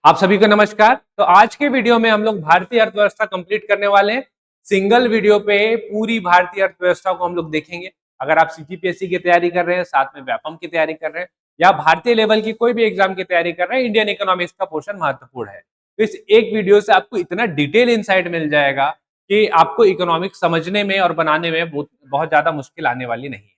आप सभी को नमस्कार। तो आज के वीडियो में हम लोग भारतीय अर्थव्यवस्था कंप्लीट करने वाले हैं। सिंगल वीडियो पे पूरी भारतीय अर्थव्यवस्था को हम लोग देखेंगे। अगर आप सीजीपीएससी की तैयारी कर रहे हैं, साथ में व्यापम की तैयारी कर रहे हैं या भारतीय लेवल की कोई भी एग्जाम की तैयारी कर रहे हैं, इंडियन इकोनॉमिक्स का पोर्शन महत्वपूर्ण है। तो इस एक वीडियो से आपको इतना डिटेल इंसाइट मिल जाएगा कि आपको इकोनॉमिक्स समझने में और बनाने में बहुत ज्यादा मुश्किल आने वाली नहीं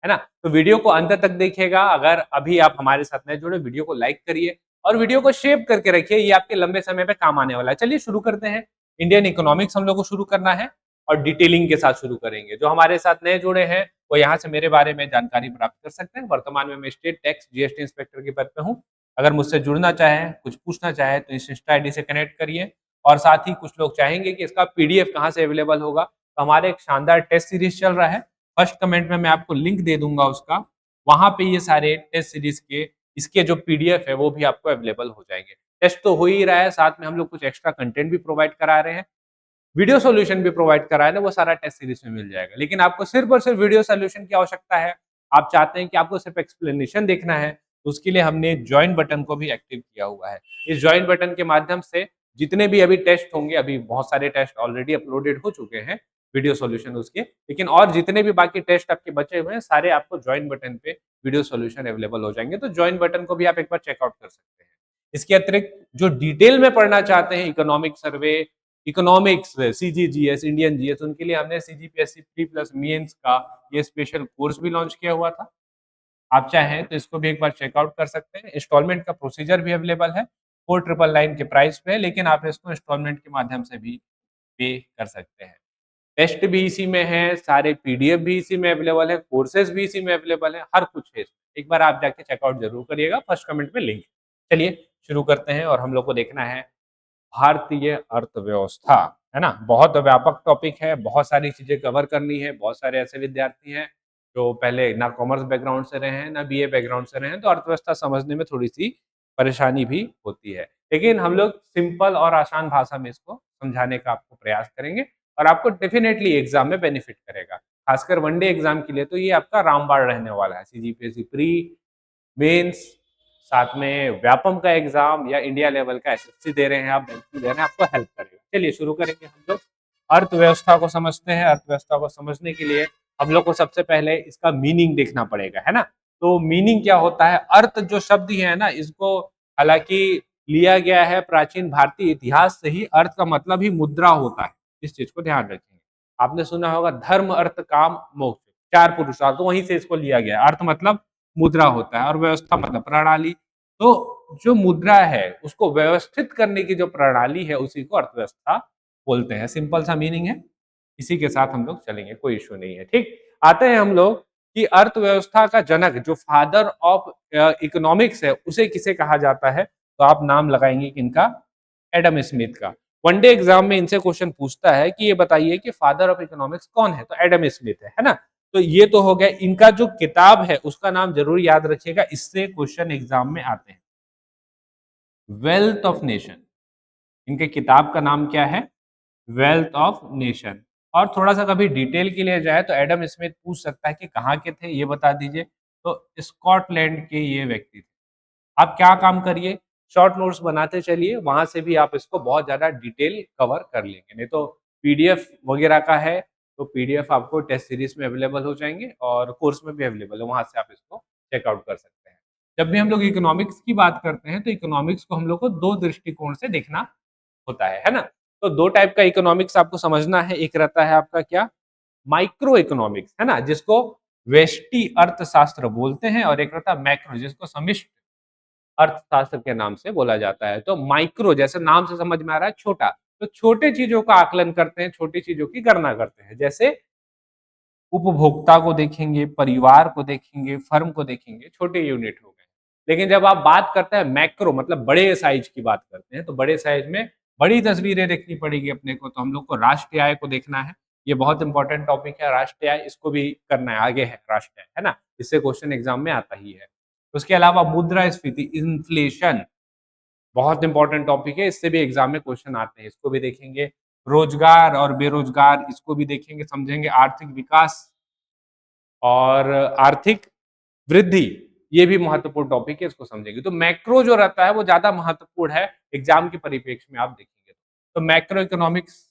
है ना। तो वीडियो को अंत तक देखिएगा। अगर अभी आप हमारे साथ नए जुड़े, वीडियो को लाइक करिए और वीडियो को शेयर करके रखिए, ये आपके लंबे समय पे काम आने वाला है। चलिए शुरू करते हैं। इंडियन इकोनॉमिक्स हम लोग को शुरू करना है और डिटेलिंग के साथ शुरू करेंगे। जो हमारे साथ नए जुड़े हैं वो यहाँ से मेरे बारे में जानकारी प्राप्त कर सकते हैं। वर्तमान में मैं स्टेट टैक्स जीएसटी इंस्पेक्टर के पद पे हूँ। अगर मुझसे जुड़ना चाहें, कुछ पूछना चाहें तो इस इंस्टा आईडी से कनेक्ट करिए। और साथ ही कुछ लोग चाहेंगे कि इसका पीडीएफ कहाँ से अवेलेबल होगा, तो हमारे एक शानदार टेस्ट सीरीज चल रहा है। फर्स्ट कमेंट में मैं आपको लिंक दे दूंगा उसका। वहां पे ये सारे टेस्ट सीरीज के इसके जो पीडीएफ है वो भी आपको अवेलेबल हो जाएंगे। टेस्ट तो हो ही रहा है, साथ में हम लोग कुछ एक्स्ट्रा कंटेंट भी प्रोवाइड करा रहे हैं। वीडियो सॉल्यूशन भी प्रोवाइड करा है ना, वो सारा टेस्ट सीरीज में मिल जाएगा। लेकिन आपको सिर्फ और सिर्फ वीडियो सॉल्यूशन की आवश्यकता है। आप चाहते हैं कि आपको सिर्फ एक्सप्लेनेशन देखना है, तो उसके लिए हमने ज्वाइन बटन को भी एक्टिव किया हुआ है। इस ज्वाइन बटन के माध्यम से जितने भी अभी टेस्ट होंगे, अभी बहुत सारे टेस्ट ऑलरेडी अपलोडेड हो चुके हैं वीडियो सॉल्यूशन उसके, लेकिन और जितने भी बाकी टेस्ट आपके बचे हुए हैं सारे आपको ज्वाइन बटन पे वीडियो सॉल्यूशन अवेलेबल हो जाएंगे। तो ज्वाइन बटन को भी आप एक बार चेकआउट कर सकते हैं। इसके अतिरिक्त जो डिटेल में पढ़ना चाहते हैं, economic survey, economics, CGGS, Indian GS, उनके लिए हमने सीजीपीएससी प्री प्लस मेंस का ये स्पेशल कोर्स भी लॉन्च किया हुआ था। आप चाहें तो इसको भी एक बार चेकआउट कर सकते हैं। इंस्टॉलमेंट का प्रोसीजर भी अवेलेबल है, 4999 के प्राइस पे है, लेकिन आप इसको इंस्टॉलमेंट के माध्यम से भी पे कर सकते हैं। टेस्ट भी इसी में है, सारे पीडीएफ भी इसी में अवेलेबल है, कोर्सेज भी इसी में अवेलेबल है, हर कुछ है इसमें। एक बार आप जाके चेकआउट जरूर करिएगा, फर्स्ट कमेंट में लिंक। चलिए शुरू करते हैं। और हम लोग को देखना है भारतीय अर्थव्यवस्था, है ना। बहुत व्यापक टॉपिक है, बहुत सारी चीजें कवर करनी है। बहुत सारे ऐसे विद्यार्थी हैं जो पहले ना कॉमर्स बैकग्राउंड से रहे हैं ना बीए बैकग्राउंड से रहे हैं, तो अर्थव्यवस्था समझने में थोड़ी सी परेशानी भी होती है। लेकिन हम लोग सिंपल और आसान भाषा में इसको समझाने का आपको प्रयास करेंगे और आपको डेफिनेटली एग्जाम में बेनिफिट करेगा। खासकर वनडे एग्जाम के लिए तो ये आपका रामबाण रहने वाला है। सीजीपीएससी प्री, मेंस, साथ में व्यापम का एग्जाम या इंडिया लेवल का एसएससी दे रहे हैं आप, बैंक दे रहे हैं, आपको हेल्प करेगा। चलिए शुरू करेंगे। हम लोग अर्थव्यवस्था को समझते हैं। अर्थव्यवस्था को समझने के लिए हम लोग को सबसे पहले इसका मीनिंग देखना पड़ेगा, है ना। तो मीनिंग क्या होता है? अर्थ जो शब्द ही है ना, इसको हालांकि लिया गया है प्राचीन भारतीय इतिहास से ही। अर्थ का मतलब ही मुद्रा होता है, इस चीज को ध्यान रखेंगे। आपने सुना होगा धर्म अर्थ काम मोक्ष, चार पुरुषार्थ, तो वहीं से इसको लिया गया। अर्थ मतलब मुद्रा होता है और व्यवस्था मतलब प्रणाली। तो जो मुद्रा है उसको व्यवस्थित करने की जो प्रणाली है उसी को अर्थव्यवस्था बोलते हैं। सिंपल सा मीनिंग है, इसी के साथ हम लोग चलेंगे, कोई इश्यू नहीं है। ठीक, आते हैं हम लोग कि अर्थव्यवस्था का जनक, जो फादर ऑफ इकोनॉमिक्स है, उसे किसे कहा जाता है? तो आप नाम लगाएंगे किनका? एडम स्मिथ का। वनडे एग्जाम में इनसे क्वेश्चन पूछता है कि ये बताइए कि फादर ऑफ इकोनॉमिक्स कौन है, तो एडम स्मिथ है ना। तो ये तो हो गया। इनका जो किताब है उसका नाम जरूर याद रखिएगा, इससे क्वेश्चन एग्जाम में आते हैं। वेल्थ ऑफ नेशन, इनके किताब का नाम क्या है? Wealth of nation. और थोड़ा सा कभी डिटेल के लिए जाए तो एडम स्मिथ पूछ सकता है कि कहाँ के थे, ये बता दीजिए। तो स्कॉटलैंड के ये व्यक्ति थे। आप क्या काम करिए, शॉर्ट नोट्स बनाते चलिए, वहां से भी आप इसको बहुत ज्यादा डिटेल कवर कर लेंगे। नहीं तो पीडीएफ वगैरह का है, तो पीडीएफ आपको टेस्ट सीरीज में अवेलेबल हो जाएंगे और कोर्स में भी अवेलेबल है, वहां से आप इसको चेकआउट कर सकते हैं। जब भी हम लोग इकोनॉमिक्स की बात करते हैं तो इकोनॉमिक्स को हम लोग को दो दृष्टिकोण से देखना होता है ना। तो दो टाइप का इकोनॉमिक्स आपको समझना है। एक रहता है आपका क्या? माइक्रो इकोनॉमिक्स, है ना, जिसको व्यष्टि अर्थशास्त्र बोलते हैं, और एक रहता है मैक्रो, जिसको समिष्ट अर्थशास्त्र के नाम से बोला जाता है। तो माइक्रो जैसे नाम से समझ में आ रहा है, छोटा, तो छोटे चीजों का आकलन करते हैं, छोटी चीजों की गणना करते हैं। जैसे उपभोक्ता को देखेंगे, परिवार को देखेंगे, फर्म को देखेंगे, छोटे यूनिट हो गए। लेकिन जब आप बात करते हैं मैक्रो, मतलब बड़े साइज की बात करते हैं, तो बड़े साइज में बड़ी तस्वीरें देखनी पड़ेगी अपने को। तो हम लोग को राष्ट्रीय आय को देखना है। ये बहुत इंपॉर्टेंट टॉपिक है, राष्ट्रीय आय, इसको भी करना है, आगे है राष्ट्रीय आय, है ना। इससे क्वेश्चन एग्जाम में आता ही है। उसके अलावा मुद्रास्फीति, इन्फ्लेशन, बहुत इंपॉर्टेंट टॉपिक है, इससे भी एग्जाम में क्वेश्चन आते हैं, इसको भी देखेंगे। रोजगार और बेरोजगार, इसको भी देखेंगे, समझेंगे। आर्थिक विकास और आर्थिक वृद्धि, ये भी महत्वपूर्ण टॉपिक है, इसको समझेंगे। तो मैक्रो जो रहता है वो ज्यादा महत्वपूर्ण है एग्जाम के परिप्रेक्ष्य में आप देखेंगे तो मैक्रो इकोनॉमिक्स,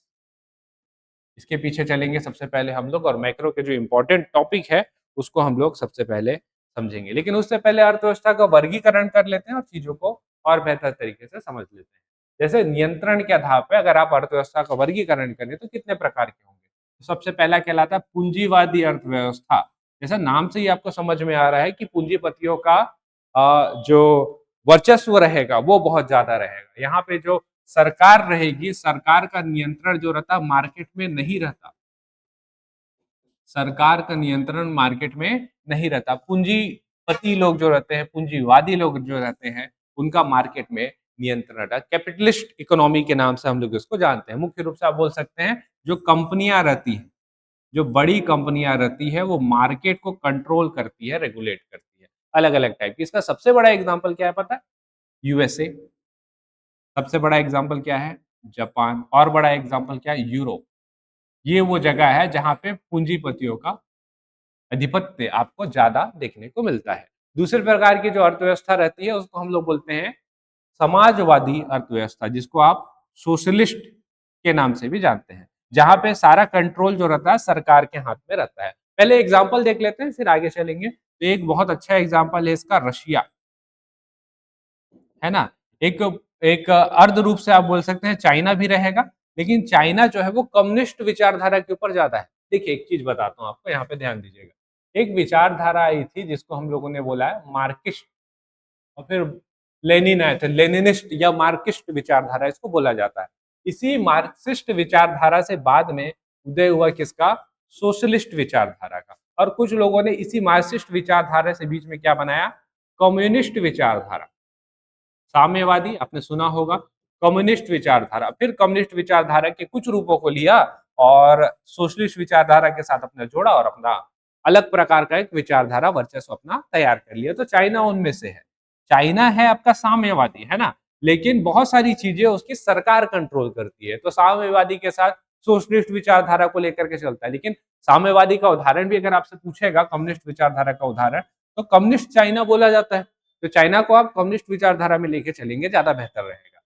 इसके पीछे चलेंगे सबसे पहले हम लोग, और मैक्रो के जो इम्पोर्टेंट टॉपिक है उसको हम लोग सबसे पहले समझेंगे। लेकिन उससे पहले अर्थव्यवस्था का वर्गीकरण कर लेते हैं और चीजों को और बेहतर तरीके से समझ लेते हैं। जैसे नियंत्रण के आधार पे अगर आप अर्थव्यवस्था का वर्गीकरण करें तो कितने प्रकार के होंगे। तो सबसे पहला कहलाता है पूंजीवादी अर्थव्यवस्था। जैसा नाम से ही आपको समझ में आ रहा है कि पूंजीपतियों का जो वर्चस्व रहेगा वो बहुत ज्यादा रहेगा। यहाँ पे जो सरकार रहेगी, सरकार का नियंत्रण जो रहता है मार्केट में नहीं रहता, सरकार का नियंत्रण मार्केट में नहीं रहता। पूंजीपति लोग जो रहते हैं, पूंजीवादी लोग जो रहते हैं, उनका मार्केट में नियंत्रण रहता है। कैपिटलिस्ट इकोनॉमी के नाम से हम लोग इसको जानते हैं। मुख्य रूप से आप बोल सकते हैं जो कंपनियां रहती हैं, जो बड़ी कंपनियां रहती है, वो मार्केट को कंट्रोल करती है, रेगुलेट करती है, अलग अलग टाइप की। इसका सबसे बड़ा एग्जाम्पल क्या है पता है? यूएसए। सबसे बड़ा एग्जाम्पल क्या है? जापान। और बड़ा एग्जाम्पल क्या है? यूरोप। ये वो जगह है जहां पे पूंजीपतियों का आधिपत्य आपको ज्यादा देखने को मिलता है। दूसरे प्रकार की जो अर्थव्यवस्था रहती है उसको हम लोग बोलते हैं समाजवादी अर्थव्यवस्था, जिसको आप सोशलिस्ट के नाम से भी जानते हैं, जहां पे सारा कंट्रोल जो रहता है सरकार के हाथ में रहता है। पहले एग्जाम्पल देख लेते हैं फिर आगे चलेंगे। तो एक बहुत अच्छा एग्जाम्पल है इसका रशिया, है ना। एक एक अर्ध रूप से आप बोल सकते हैं चाइना भी रहेगा, लेकिन चाइना जो है वो कम्युनिस्ट विचारधारा के ऊपर ज्यादा है। देखिए एक चीज बताता हूँ आपको, यहाँ पे ध्यान दीजिएगा। एक विचारधारा आई थी जिसको हम लोगों ने बोला है मार्क्सिस्ट, और फिर लेनिन आए थे, लेनिनिस्ट या मार्क्सिस्ट विचारधारा इसको बोला जाता है। इसी मार्क्सिस्ट विचारधारा से बाद में उदय हुआ किसका? सोशलिस्ट विचारधारा का। और कुछ लोगों ने इसी मार्क्सिस्ट विचारधारा से बीच में क्या बनाया? कम्युनिस्ट विचारधारा। साम्यवादी आपने सुना होगा, कम्युनिस्ट विचारधारा, फिर कम्युनिस्ट विचारधारा के कुछ रूपों को लिया और सोशलिस्ट विचारधारा के साथ अपना जोड़ा और अपना अलग प्रकार का एक विचारधारा वर्चस्व अपना तैयार कर लिया। तो चाइना उनमें से है। चाइना है आपका साम्यवादी, है ना, लेकिन बहुत सारी चीजें उसकी सरकार कंट्रोल करती है। तो साम्यवादी के साथ सोशलिस्ट विचारधारा को लेकर के चलता है। लेकिन साम्यवादी का उदाहरण भी अगर आपसे पूछेगा, कम्युनिस्ट विचारधारा का उदाहरण, तो कम्युनिस्ट चाइना बोला जाता है। तो चाइना को आप कम्युनिस्ट विचारधारा में लेके चलेंगे, ज्यादा बेहतर रहेगा।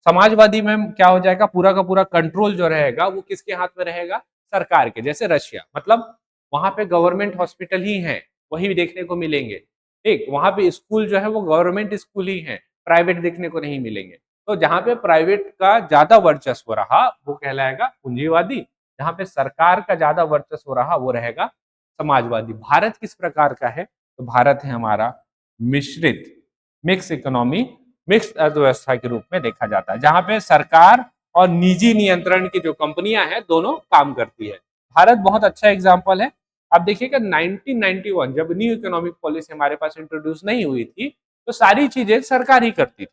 समाजवादी में क्या हो जाएगा? पूरा का पूरा कंट्रोल जो रहेगा वो किसके हाथ में रहेगा? सरकार के। जैसे रशिया, मतलब वहां पे गवर्नमेंट हॉस्पिटल ही है, वही देखने को मिलेंगे। ठीक, वहां पे स्कूल जो है वो गवर्नमेंट स्कूल ही है, प्राइवेट देखने को नहीं मिलेंगे। तो जहां पे प्राइवेट का ज्यादा वर्चस्व रहा वो कहलाएगा पूंजीवादी, जहां पे सरकार का ज्यादा वर्चस्व रहा वो रहेगा समाजवादी। भारत किस प्रकार का है? तो भारत है हमारा मिश्रित, मिक्स इकोनॉमी, मिक्स अर्थव्यवस्था के रूप में देखा जाता है, जहां पे सरकार और निजी नियंत्रण की जो कंपनियां हैं दोनों काम करती है। भारत बहुत अच्छा एग्जांपल है। आप देखिएगा 1991 जब न्यू इकोनॉमिक पॉलिसी हमारे पास इंट्रोड्यूस नहीं हुई थी, तो सारी चीजें सरकार ही करती थी।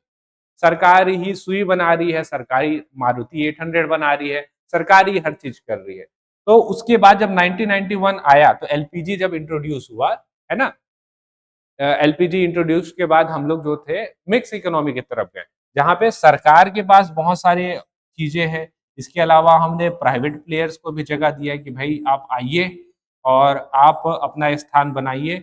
सरकार ही सुई बना रही है, सरकारी मारुति 800 बना रही है, सरकार ही हर चीज कर रही है। तो उसके बाद जब 1991 आया तो एलपीजी जब इंट्रोड्यूस हुआ, है ना, एलपीजी इंट्रोड्यूस के बाद हम लोग जो थे मिक्स इकोनॉमी की तरफ गए, जहां पे सरकार के पास बहुत सारे चीजें हैं। इसके अलावा हमने प्राइवेट प्लेयर्स को भी जगह दिया कि भाई आप आइए और आप अपना स्थान बनाइए।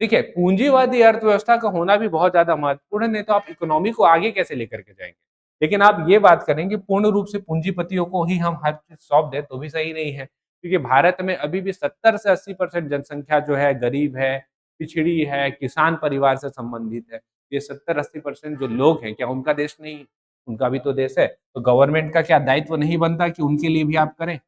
देखिए पूंजीवादी अर्थव्यवस्था का होना भी बहुत ज्यादा महत्वपूर्ण है, नहीं तो आप इकोनॉमी को आगे कैसे लेकर के जाएंगे। लेकिन आप ये बात करें कि पूर्ण रूप से पूंजीपतियों को ही हम हर चीज सौंप दें तो भी सही नहीं है, क्योंकि भारत में अभी भी 70 से 80% जनसंख्या जो है गरीब है, पिछड़ी है, किसान परिवार से संबंधित है। ये 70-80% जो लोग हैं, क्या उनका देश नहीं? उनका भी तो देश है। तो गवर्नमेंट का क्या दायित्व नहीं बनता कि उनके लिए भी आप करें?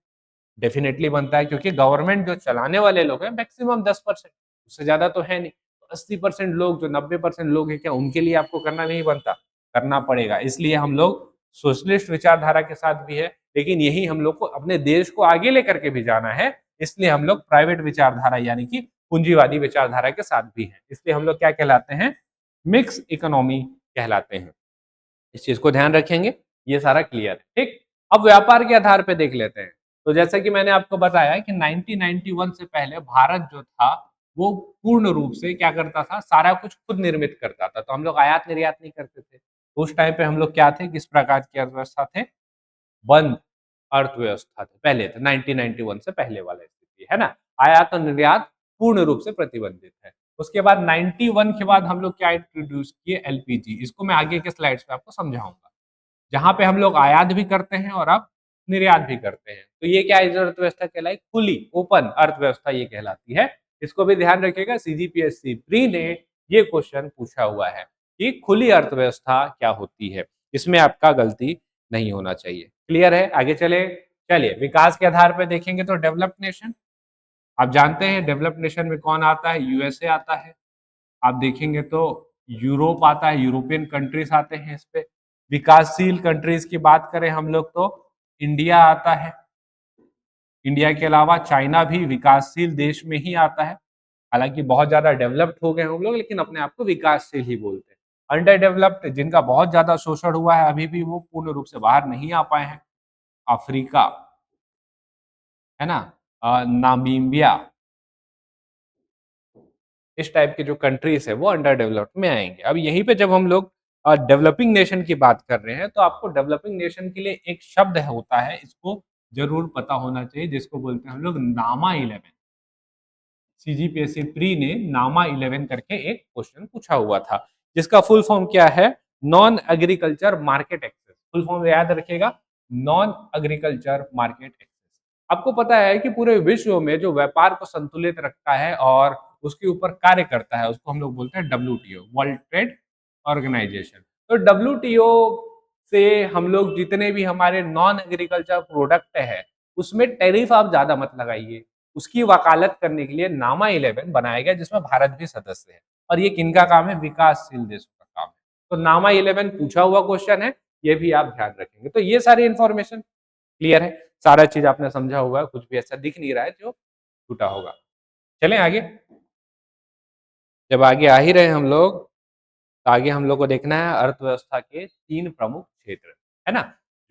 डेफिनेटली बनता है, क्योंकि गवर्नमेंट जो चलाने वाले लोग हैं मैक्सिमम 10%, उससे ज्यादा तो है नहीं। 80% लोग, जो 90% लोग हैं, क्या उनके लिए आपको करना नहीं बनता? करना पड़ेगा। इसलिए हम लोग सोशलिस्ट विचारधारा के साथ भी है, लेकिन यही हम लोग को अपने देश को आगे लेकर के भी जाना है। इसलिए हम लोग प्राइवेट विचारधारा यानी कि पूंजीवादी विचारधारा के साथ भी है। इसलिए हम लोग क्या कहलाते हैं? मिक्स इकोनॉमी कहलाते हैं। इस चीज को ध्यान रखेंगे। ये सारा क्लियर है, ठीक। अब व्यापार के आधार पे देख लेते हैं। तो जैसा कि मैंने आपको बताया कि 1991 से पहले भारत जो था वो पूर्ण रूप से क्या करता था? सारा कुछ खुद निर्मित करता था। तो हम लोग आयात निर्यात नहीं करते थे। उस टाइम पे हम लोग क्या थे? किस प्रकार की अर्थव्यवस्था थे? बंद अर्थव्यवस्था थे, पहले थे 1991 से पहले वाला स्थिति, है ना। आयात और निर्यात पूर्ण रूप से प्रतिबंधित है। उसके बाद 91 के बाद हम लोग क्या इंट्रोड्यूस किए, एलपीजी। इसको मैं आगे के स्लाइड्स पे आपको समझाऊंगा, जहां पे हम लोग आयात भी करते हैं और अब निर्यात भी करते हैं। तो ये क्या अर्थव्यवस्था कहलाई, खुली ओपन अर्थव्यवस्था ये कहलाती है। इसको भी ध्यान रखिएगा, सीजीपीएससी प्री ने ये क्वेश्चन पूछा हुआ है कि खुली अर्थव्यवस्था क्या होती है, इसमें आपका गलती नहीं होना चाहिए। क्लियर है, आगे चले। चलिए विकास के आधार पर देखेंगे तो डेवलप्ड नेशन, आप जानते हैं डेवलप्ड नेशन में कौन आता है, यूएसए आता है। आप देखेंगे तो यूरोप आता है, यूरोपियन कंट्रीज आते हैं इस पे। विकासशील कंट्रीज की बात करें हम लोग तो इंडिया आता है। इंडिया के अलावा चाइना भी विकासशील देश में ही आता है। हालांकि बहुत ज्यादा डेवलप्ड हो गए हम लोग, लेकिन अपने आप को विकासशील ही बोलते हैं। अंडर डेवलप्ड, जिनका बहुत ज्यादा शोषण हुआ है, अभी भी वो पूर्ण रूप से बाहर नहीं आ पाए हैं, अफ्रीका है ना, नामीबिया, इस टाइप के जो कंट्रीज है वो अंडर डेवलप्ड में आएंगे। अब यहीं पे जब हम लोग डेवलपिंग नेशन की बात कर रहे हैं, तो आपको डेवलपिंग नेशन के लिए एक शब्द होता है, इसको जरूर पता होना चाहिए, जिसको बोलते हैं हम लोग नामा 11। सीजीपीएससी प्री ने नामा 11 करके एक क्वेश्चन पूछा हुआ था, जिसका फुल फॉर्म क्या है, non agriculture market access. Full form याद रखिएगा, नॉन एग्रीकल्चर मार्केट एक्सेस। आपको पता है कि पूरे विश्व में जो व्यापार को संतुलित रखता है और उसके ऊपर कार्य करता है, उसको हम लोग बोलते हैं डब्ल्यूटीओ, वर्ल्ड ट्रेड ऑर्गेनाइजेशन। तो डब्ल्यूटीओ से हम लोग जितने भी हमारे नॉन एग्रीकल्चर प्रोडक्ट है, उसमें टैरिफ आप ज्यादा मत लगाइए। उसकी वकालत करने के लिए नामा 11 बनाया गया, जिसमें भारत भी सदस्य है। और ये किनका काम है, विकासशील देशों का काम है। तो नामा 11 पूछा हुआ क्वेश्चन है, ये भी आप ध्यान रखेंगे। तो ये सारी इंफॉर्मेशन क्लियर है, सारा चीज आपने समझा हुआ है, कुछ भी ऐसा दिख नहीं रहा है जो छूटा होगा। चलें आगे। जब आगे आ ही रहे हम लोग, तो आगे हम लोग को देखना है अर्थव्यवस्था के 3 प्रमुख क्षेत्र, है ना,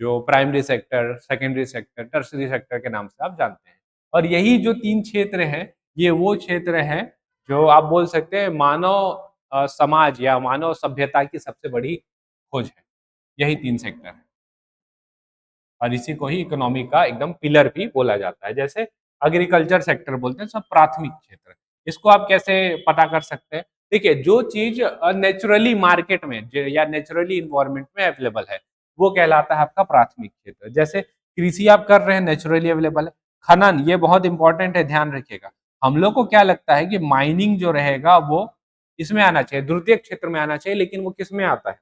जो primary sector, secondary sector, tertiary sector के नाम से आप जानते हैं। और यही जो 3 क्षेत्र हैं, ये वो क्षेत्र हैं जो आप बोल सकते हैं मानव समाज या मानव सभ्यता की सबसे बड़ी खोज है। यही 3 सेक्टर है, और इसी को ही इकोनॉमी का एकदम पिलर भी बोला जाता है। जैसे एग्रीकल्चर सेक्टर बोलते हैं, सब प्राथमिक क्षेत्र। इसको आप कैसे पता कर सकते हैं, देखिए जो चीज नेचुरली मार्केट में या नेचुरली इन्वायरमेंट में अवेलेबल है, वो कहलाता है आपका प्राथमिक क्षेत्र। जैसे कृषि आप कर रहे हैं, नेचुरली अवेलेबल है। खनन, ये बहुत इंपॉर्टेंट है, ध्यान रखिएगा। हम लोग को क्या लगता है कि माइनिंग जो रहेगा वो इसमें आना चाहिए, द्वितीय क्षेत्र में आना चाहिए, लेकिन वो किस में आता है,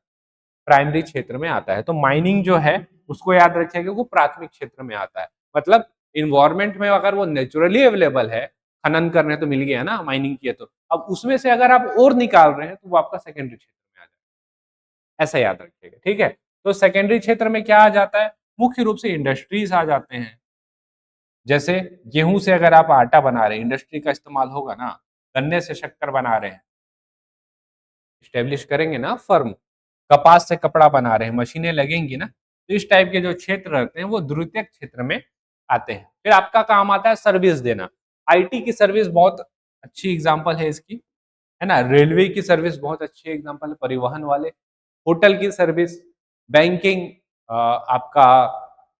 प्राइमरी क्षेत्र में आता है। तो माइनिंग जो है उसको याद रखिएगा, वो प्राथमिक क्षेत्र में आता है। मतलब इन्वायरमेंट में अगर वो नेचुरली अवेलेबल है, खनन करने तो मिल गया ना, माइनिंग किए तो, अब उसमें से अगर आप और निकाल रहे हैं तो वो आपका सेकेंडरी क्षेत्र में आ जाएगा, ऐसा याद रखिएगा, ठीक है। तो सेकेंडरी क्षेत्र में क्या आ जाता है, मुख्य रूप से इंडस्ट्रीज आ जाते हैं। जैसे गेहूं से अगर आप आटा बना रहे हैं, इंडस्ट्री का इस्तेमाल होगा ना। गन्ने से शक्कर बना रहे हैं, स्टेब्लिश करेंगे ना फर्म। कपास से कपड़ा बना रहे हैं, मशीनें लगेंगी ना। तो इस टाइप के जो क्षेत्र रहते हैं वो द्वितीयक क्षेत्र में आते हैं। फिर आपका काम आता है सर्विस देना। आईटी की सर्विस बहुत अच्छी एग्जांपल है इसकी, है ना। रेलवे की सर्विस बहुत अच्छी एग्जांपल है, परिवहन वाले। होटल की सर्विस, बैंकिंग, आपका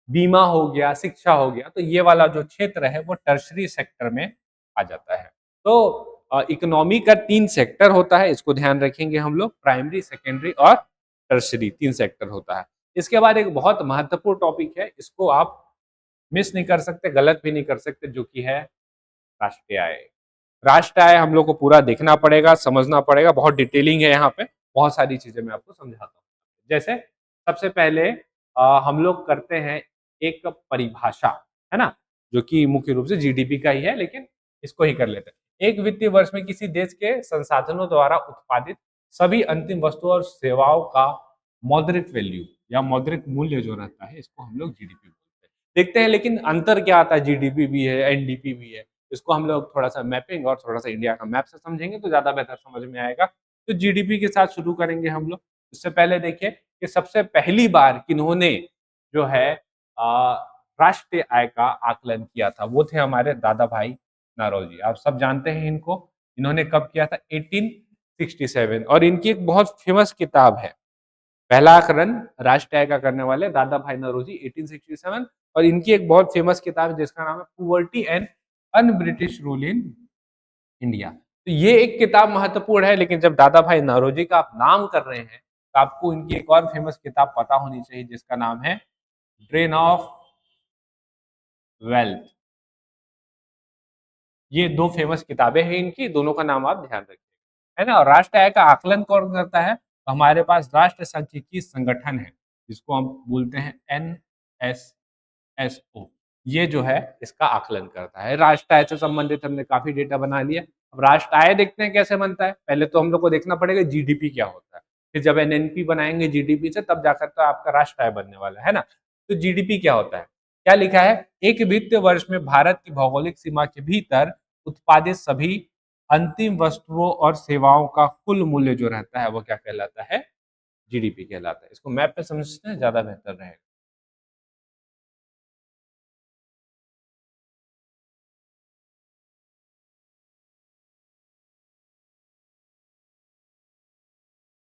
बीमा हो गया, शिक्षा हो गया। तो ये वाला जो क्षेत्र है वो टर्शरी सेक्टर में आ जाता है। तो इकोनॉमी का 3 सेक्टर होता है, इसको ध्यान रखेंगे हम लोग, प्राइमरी, सेकेंडरी और टर्शरी, 3 सेक्टर होता है। इसके बाद एक बहुत महत्वपूर्ण टॉपिक है, इसको आप मिस नहीं कर सकते, गलत भी नहीं कर सकते, जो कि है राष्ट्रीय आय। राष्ट्रीय आय हम लोग को पूरा देखना पड़ेगा, समझना पड़ेगा, बहुत डिटेलिंग है यहाँ पे, बहुत सारी चीजें मैं आपको समझाता हूँ। जैसे सबसे पहले हम लोग करते हैं एक परिभाषा, है ना, जो कि मुख्य रूप से जीडीपी का ही है, लेकिन इसको ही कर लेते हैं। एक वित्तीय वर्ष में किसी देश के संसाधनों द्वारा उत्पादित सभी अंतिम वस्तुओं और सेवाओं का मौद्रिक वैल्यू या मौद्रिक मूल्य जो रहता है, इसको हम लोग जीडीपी बोलते हैं। देखते हैं लेकिन अंतर क्या आता है, जीडीपी भी है, एनडीपी भी है। इसको हम लोग थोड़ा सा मैपिंग और थोड़ा सा इंडिया का मैप से समझेंगे तो ज्यादा बेहतर समझ में आएगा। तो जीडीपी के साथ शुरू करेंगे हम लोग। इससे पहले देखिए कि सबसे पहली बार किन्होंने जो है राष्ट्रीय आय का आकलन किया था, वो थे हमारे दादा भाई नौरोजी। आप सब जानते हैं इनको। इन्होंने कब किया था, 1867। और इनकी एक बहुत फेमस किताब है, पहला आकलन राष्ट्रीय आय का करने वाले दादा भाई नौरोजी, 1867। और इनकी एक बहुत फेमस किताब है जिसका नाम है poverty and un British rule in India. तो ये एक किताब महत्वपूर्ण है, लेकिन जब दादा भाई नौरोजी का आप नाम कर रहे हैं तो आपको इनकी एक और फेमस किताब पता होनी चाहिए जिसका नाम है ड्रेन ऑफ वेल्थ। ये दो फेमस किताबें हैं इनकी, दोनों का नाम आप ध्यान रखिए, है ना। और राष्ट्र आय का आकलन कौन करता है? तो हमारे पास राष्ट्र सांख्यिकी संगठन है जिसको हम बोलते हैं NSSO। ये जो है इसका आकलन करता है। राष्ट्र आय से संबंधित हमने काफी डेटा बना लिया। अब राष्ट्र आय देखते हैं कैसे बनता है। पहले तो हम लोग को देखना पड़ेगा जीडीपी क्या होता है, फिर जब एनएनपी बनाएंगे जीडीपी से तब जाकर तो आपका राष्ट्र आय बनने वाला है ना। तो जीडीपी क्या होता है, क्या लिखा है? एक वित्तीय वर्ष में भारत की भौगोलिक सीमा के भीतर उत्पादित सभी अंतिम वस्तुओं और सेवाओं का कुल मूल्य जो रहता है वो क्या कहलाता है? जीडीपी कहलाता है। इसको मैप पे समझते हैं ज्यादा बेहतर रहेगा।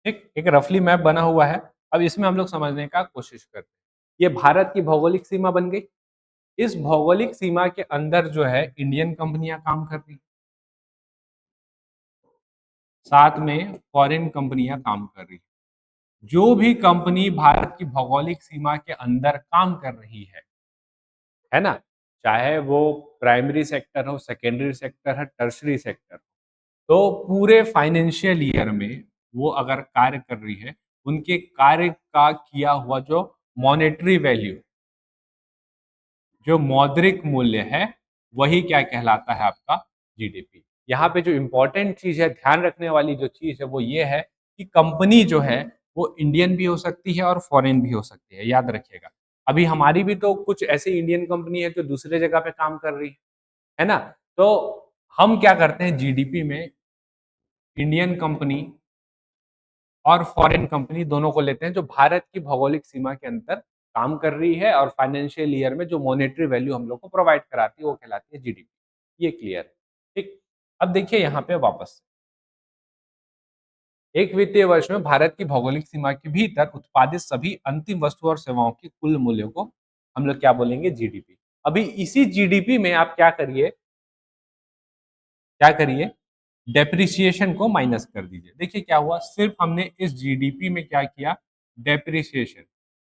एक रफली मैप बना हुआ है। अब इसमें हम लोग समझने का कोशिश करते हैं। ये भारत की भौगोलिक सीमा बन गई। इस भौगोलिक सीमा के अंदर जो है इंडियन कंपनियां काम कर रही, साथ में फॉरेन कंपनियां काम कर रही। जो भी कंपनी भारत की भौगोलिक सीमा के अंदर काम कर रही है ना, चाहे वो प्राइमरी सेक्टर हो, सेकेंडरी सेक्टर है, टर्शरी सेक्टर, तो पूरे फाइनेंशियल ईयर में वो अगर कार्य कर रही है, उनके कार्य का किया हुआ जो मॉनेटरी वैल्यू, जो मौद्रिक मूल्य है, वही क्या कहलाता है? आपका जीडीपी। यहाँ पे जो इंपॉर्टेंट चीज है, ध्यान रखने वाली जो चीज है वो ये है कि कंपनी जो है वो इंडियन भी हो सकती है और फॉरेन भी हो सकती है, याद रखिएगा। अभी हमारी भी तो कुछ ऐसी इंडियन कंपनी है जो दूसरे जगह पे काम कर रही है ना। तो हम क्या करते हैं, जीडीपी में इंडियन कंपनी और फॉरेन कंपनी दोनों को लेते हैं जो भारत की भौगोलिक सीमा के अंदर काम कर रही है, और फाइनेंशियल ईयर में जो मॉनेटरी वैल्यू हम लोग को प्रोवाइड कराती है वो कहलाती है जीडीपी। ये क्लियर है? ठीक। अब देखिए यहाँ पे वापस, एक वित्तीय वर्ष में भारत की भौगोलिक सीमा के भीतर उत्पादित सभी अंतिम वस्तु और सेवाओं के कुल मूल्य को हम लोग क्या बोलेंगे? जीडीपी। अभी इसी जीडीपी में आप क्या करिए, क्या करिए, डेप्रिसिएशन को माइनस कर दीजिए। देखिए क्या हुआ, सिर्फ हमने इस जीडीपी में क्या किया? डेप्रिसिएशन,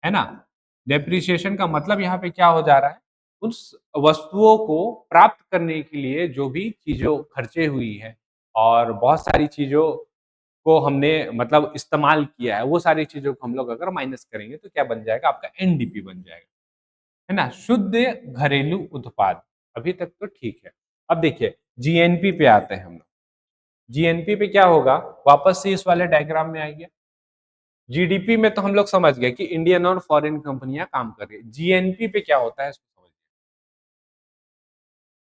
है ना। डेप्रिसिएशन का मतलब यहाँ पे क्या हो जा रहा है? उस वस्तुओं को प्राप्त करने के लिए जो भी चीजों खर्चे हुई है और बहुत सारी चीजों को हमने मतलब इस्तेमाल किया है, वो सारी चीजों को हम लोग अगर माइनस करेंगे तो क्या बन जाएगा? आपका एनडीपी बन जाएगा, है ना, शुद्ध घरेलू उत्पाद। अभी तक तो ठीक है। अब देखिए जीएनपी पे आते हैं हम लोग। जीएनपी पे क्या होगा? वापस से इस वाले डायग्राम में आइए। जीडीपी में तो हम लोग समझ गए कि इंडियन और फॉरेन कंपनियां काम कर रही है। जीएनपी पे क्या होता है इसको समझिए।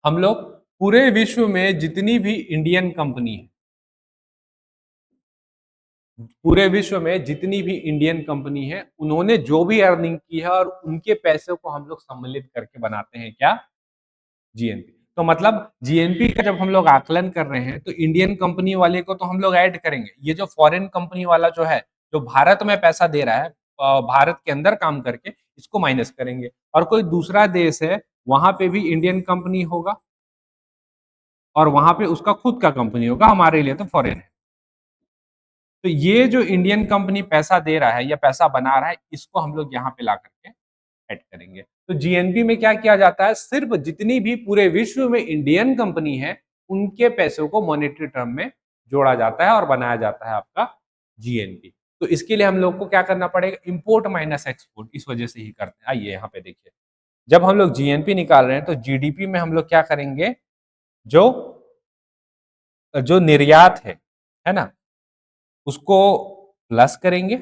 हम लोग पूरे विश्व में जितनी भी इंडियन कंपनी है, पूरे विश्व में जितनी भी इंडियन कंपनी है, उन्होंने जो भी अर्निंग की है और उनके पैसे को हम लोग सम्मिलित करके बनाते हैं क्या? जीएनपी। तो मतलब जीएनपी का जब हम लोग आकलन कर रहे हैं तो इंडियन कंपनी वाले को तो हम लोग ऐड करेंगे, ये जो फॉरेन कंपनी वाला जो है, जो भारत में पैसा दे रहा है, भारत के अंदर काम करके, इसको माइनस करेंगे। और कोई दूसरा देश है, वहां पे भी इंडियन कंपनी होगा और वहां पे उसका खुद का कंपनी होगा, हमारे लिए तो फॉरेन है। तो ये जो इंडियन कंपनी पैसा दे रहा है या पैसा बना रहा है, इसको हम लोग यहाँ पे ला करके ऐड करेंगे। तो जीएनपी में क्या किया जाता है? सिर्फ जितनी भी पूरे विश्व में इंडियन कंपनी है, उनके पैसों को मॉनेटरी टर्म में जोड़ा जाता है और बनाया जाता है आपका जीएनपी। तो इसके लिए हम लोग को क्या करना पड़ेगा? इंपोर्ट माइनस एक्सपोर्ट, इस वजह से ही करते हैं। आइए यहाँ पे देखिए, जब हम लोग जीएनपी निकाल रहे हैं तो जीडीपी में हम लोग क्या करेंगे? जो जो निर्यात है ना, उसको प्लस करेंगे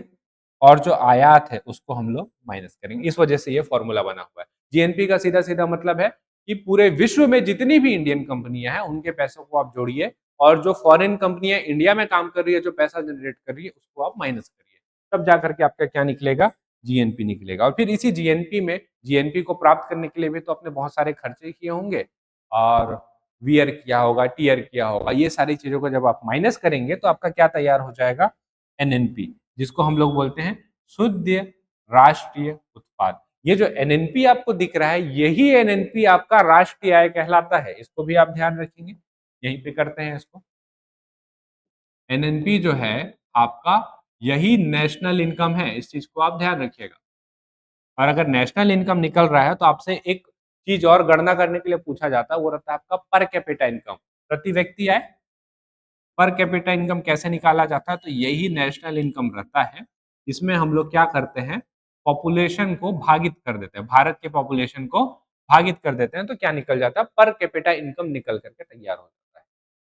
और जो आयात है उसको हम लोग माइनस करेंगे। इस वजह से ये फॉर्मूला बना हुआ है। जीएनपी का सीधा सीधा मतलब है कि पूरे विश्व में जितनी भी इंडियन कंपनियां हैं उनके पैसों को आप जोड़िए, और जो फॉरेन कंपनियां इंडिया में काम कर रही है, जो पैसा जनरेट कर रही है, उसको आप माइनस करिए। तब जाकर के आपका क्या निकलेगा? जीएनपी निकलेगा। और फिर इसी जीएनपी में, जीएनपी को प्राप्त करने के लिए भी तो अपने बहुत सारे खर्चे किए होंगे, और वियर किया होगा, टीयर किया होगा, ये सारी चीजों को जब आप माइनस करेंगे तो आपका क्या तैयार हो जाएगा? एनएनपी, जिसको हम लोग बोलते हैं शुद्ध राष्ट्रीय उत्पाद। ये जो एनएनपी आपको दिख रहा है, यही एनएनपी आपका राष्ट्रीय आय कहलाता है। इसको भी आप ध्यान रखेंगे, यहीं पे करते हैं इसको। एनएनपी जो है आपका यही नेशनल इनकम है, इस चीज को आप ध्यान रखिएगा। और अगर नेशनल इनकम निकल रहा है तो आपसे एक चीज और गणना करने के लिए पूछा जाता है, वो रहता है आपका पर कैपिटा इनकम, प्रति व्यक्ति आय। पर कैपिटा इनकम कैसे निकाला जाता है, तो यही नेशनल इनकम रहता है। इसमें हम लोग क्या करते हैं, पॉपुलेशन को भागित कर देते हैं, भारत के पॉपुलेशन को भागित कर देते हैं, तो क्या निकल जाता है, पर कैपिटा इनकम निकल करके तैयार हो जाता है।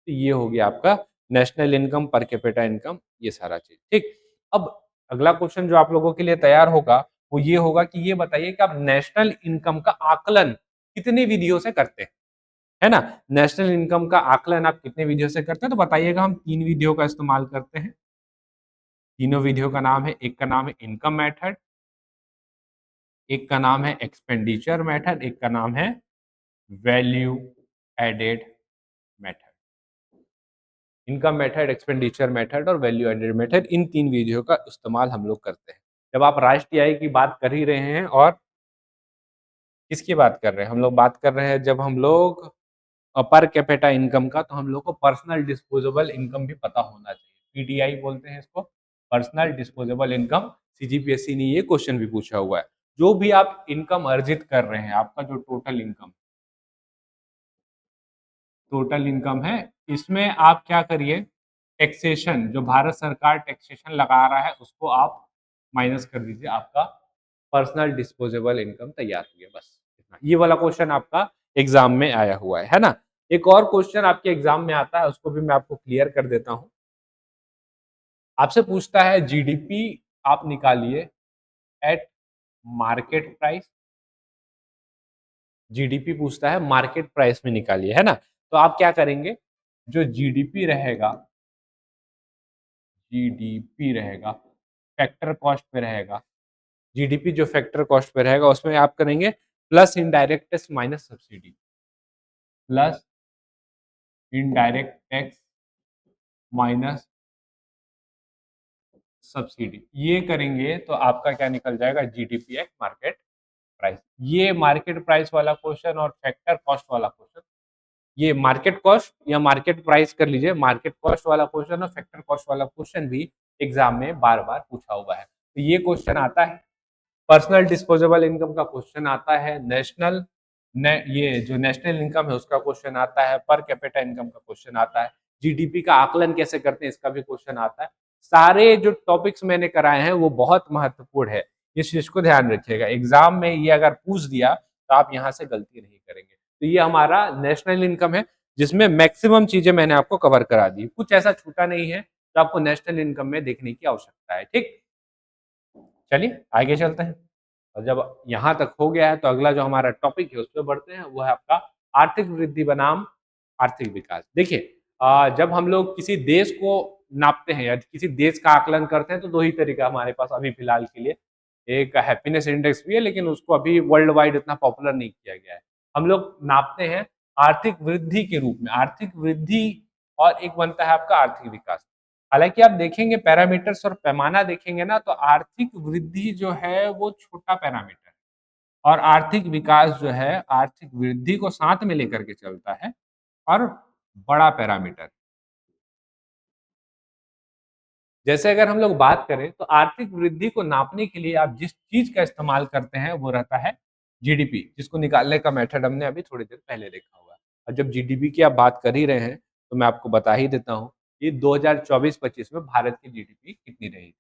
तो ये हो गया आपका national income, per capita income, ये सारा चीज। ठीक, अब अगला क्वेश्चन जो आप लोगों के लिए तैयार होगा वो ये होगा कि ये बताइए कि आप नेशनल इनकम का आकलन कितनी विधियों से करते हैं, है ना। नेशनल इनकम का आकलन आप कितने विधियों से करते हैं, तो बताइएगा। हम 3 विधियों का इस्तेमाल करते हैं। तीनों विधियों का नाम है, एक का नाम है इनकम मेथड, एक का नाम है एक्सपेंडिचर मेथड, एक का नाम है value added method. Income method, expenditure method और वैल्यू एडेड मेथड, इन 3 विधियों का इस्तेमाल हम लोग करते हैं। जब आप राष्ट्रीय आय की बात कर ही रहे हैं, और किसकी बात कर रहे हैं, हम लोग बात कर रहे हैं जब हम लोग पर कैपिटा इनकम का, तो हम लोग को पर्सनल डिस्पोजेबल इनकम भी पता होना चाहिए। पीडीआई बोलते हैं इसको, पर्सनल डिस्पोजेबल इनकम। सीजीपीएससी ने ये क्वेश्चन भी पूछा हुआ है। जो भी आप इनकम अर्जित कर रहे हैं, आपका जो टोटल इनकम है, इसमें आप क्या करिए, टैक्सेशन, जो भारत सरकार टैक्सेशन लगा रहा है उसको आप माइनस कर दीजिए, आपका पर्सनल डिस्पोजेबल इनकम तैयार हुई है, बस इतना। ये वाला क्वेश्चन आपका एग्जाम में आया हुआ है ना। एक और क्वेश्चन आपके एग्जाम में आता है, उसको भी मैं आपको क्लियर कर देता हूं। आपसे पूछता है जीडीपी आप निकालिए एट मार्केट प्राइस। जीडीपी पूछता है मार्केट प्राइस में निकालिए, है ना। तो आप क्या करेंगे, जो जीडीपी रहेगा, जीडीपी रहेगा फैक्टर कॉस्ट पे रहेगा, जीडीपी जो फैक्टर कॉस्ट पे रहेगा उसमें आप करेंगे plus indirect tax minus subsidy, plus indirect tax minus subsidy. ये करेंगे तो आपका क्या निकल जाएगा, जीडीपी एक्स मार्केट प्राइस। ये मार्केट प्राइस वाला क्वेश्चन और फैक्टर कॉस्ट वाला क्वेश्चन, ये मार्केट कॉस्ट या मार्केट प्राइस कर लीजिए, मार्केट कॉस्ट वाला क्वेश्चन और फैक्टर कॉस्ट वाला क्वेश्चन भी एग्जाम में बार बार पूछा हुआ है। तो ये क्वेश्चन आता है, पर्सनल डिस्पोजेबल इनकम का क्वेश्चन आता है, ये जो नेशनल इनकम है उसका क्वेश्चन आता है, पर कैपिटा इनकम का क्वेश्चन आता है, जीडीपी का आकलन कैसे करते हैं इसका भी क्वेश्चन आता है। सारे जो टॉपिक्स मैंने कराए हैं वो बहुत महत्वपूर्ण है, इस चीज को ध्यान रखिएगा। एग्जाम में ये अगर पूछ दिया तो आप यहाँ से गलती नहीं करेंगे। तो ये हमारा नेशनल इनकम है, जिसमें मैक्सिमम चीजें मैंने आपको कवर करा दी, कुछ ऐसा छूटा नहीं है तो आपको नेशनल इनकम में देखने की आवश्यकता है। ठीक, चलिए आगे चलते हैं। और जब यहाँ तक हो गया है तो अगला जो हमारा टॉपिक है उस पर बढ़ते हैं, वो है आपका आर्थिक वृद्धि बनाम आर्थिक विकास। देखिए, जब हम लोग किसी देश को नापते हैं या किसी देश का आकलन करते हैं तो दो ही तरीका हमारे पास अभी फिलहाल के लिए। एक हैप्पीनेस इंडेक्स भी है, लेकिन उसको अभी वर्ल्ड वाइड इतना पॉपुलर नहीं किया गया है। हम लोग नापते हैं आर्थिक वृद्धि के रूप में, आर्थिक वृद्धि, और एक बनता है आपका आर्थिक विकास। हालांकि आप देखेंगे पैरामीटर्स और पैमाना देखेंगे ना, तो आर्थिक वृद्धि जो है वो छोटा पैरामीटर है, और आर्थिक विकास जो है आर्थिक वृद्धि को साथ में लेकर के चलता है, और बड़ा पैरामीटर। जैसे अगर हम लोग बात करें तो आर्थिक वृद्धि को नापने के लिए आप जिस चीज का इस्तेमाल करते हैं वो रहता है जीडीपी, जिसको निकालने का मेथड हमने अभी थोड़ी देर पहले देखा हुआ है। और जब जीडीपी की आप बात कर ही रहे हैं तो मैं आपको बता ही देता हूँ कि 2024-25 में भारत की जीडीपी कितनी रही।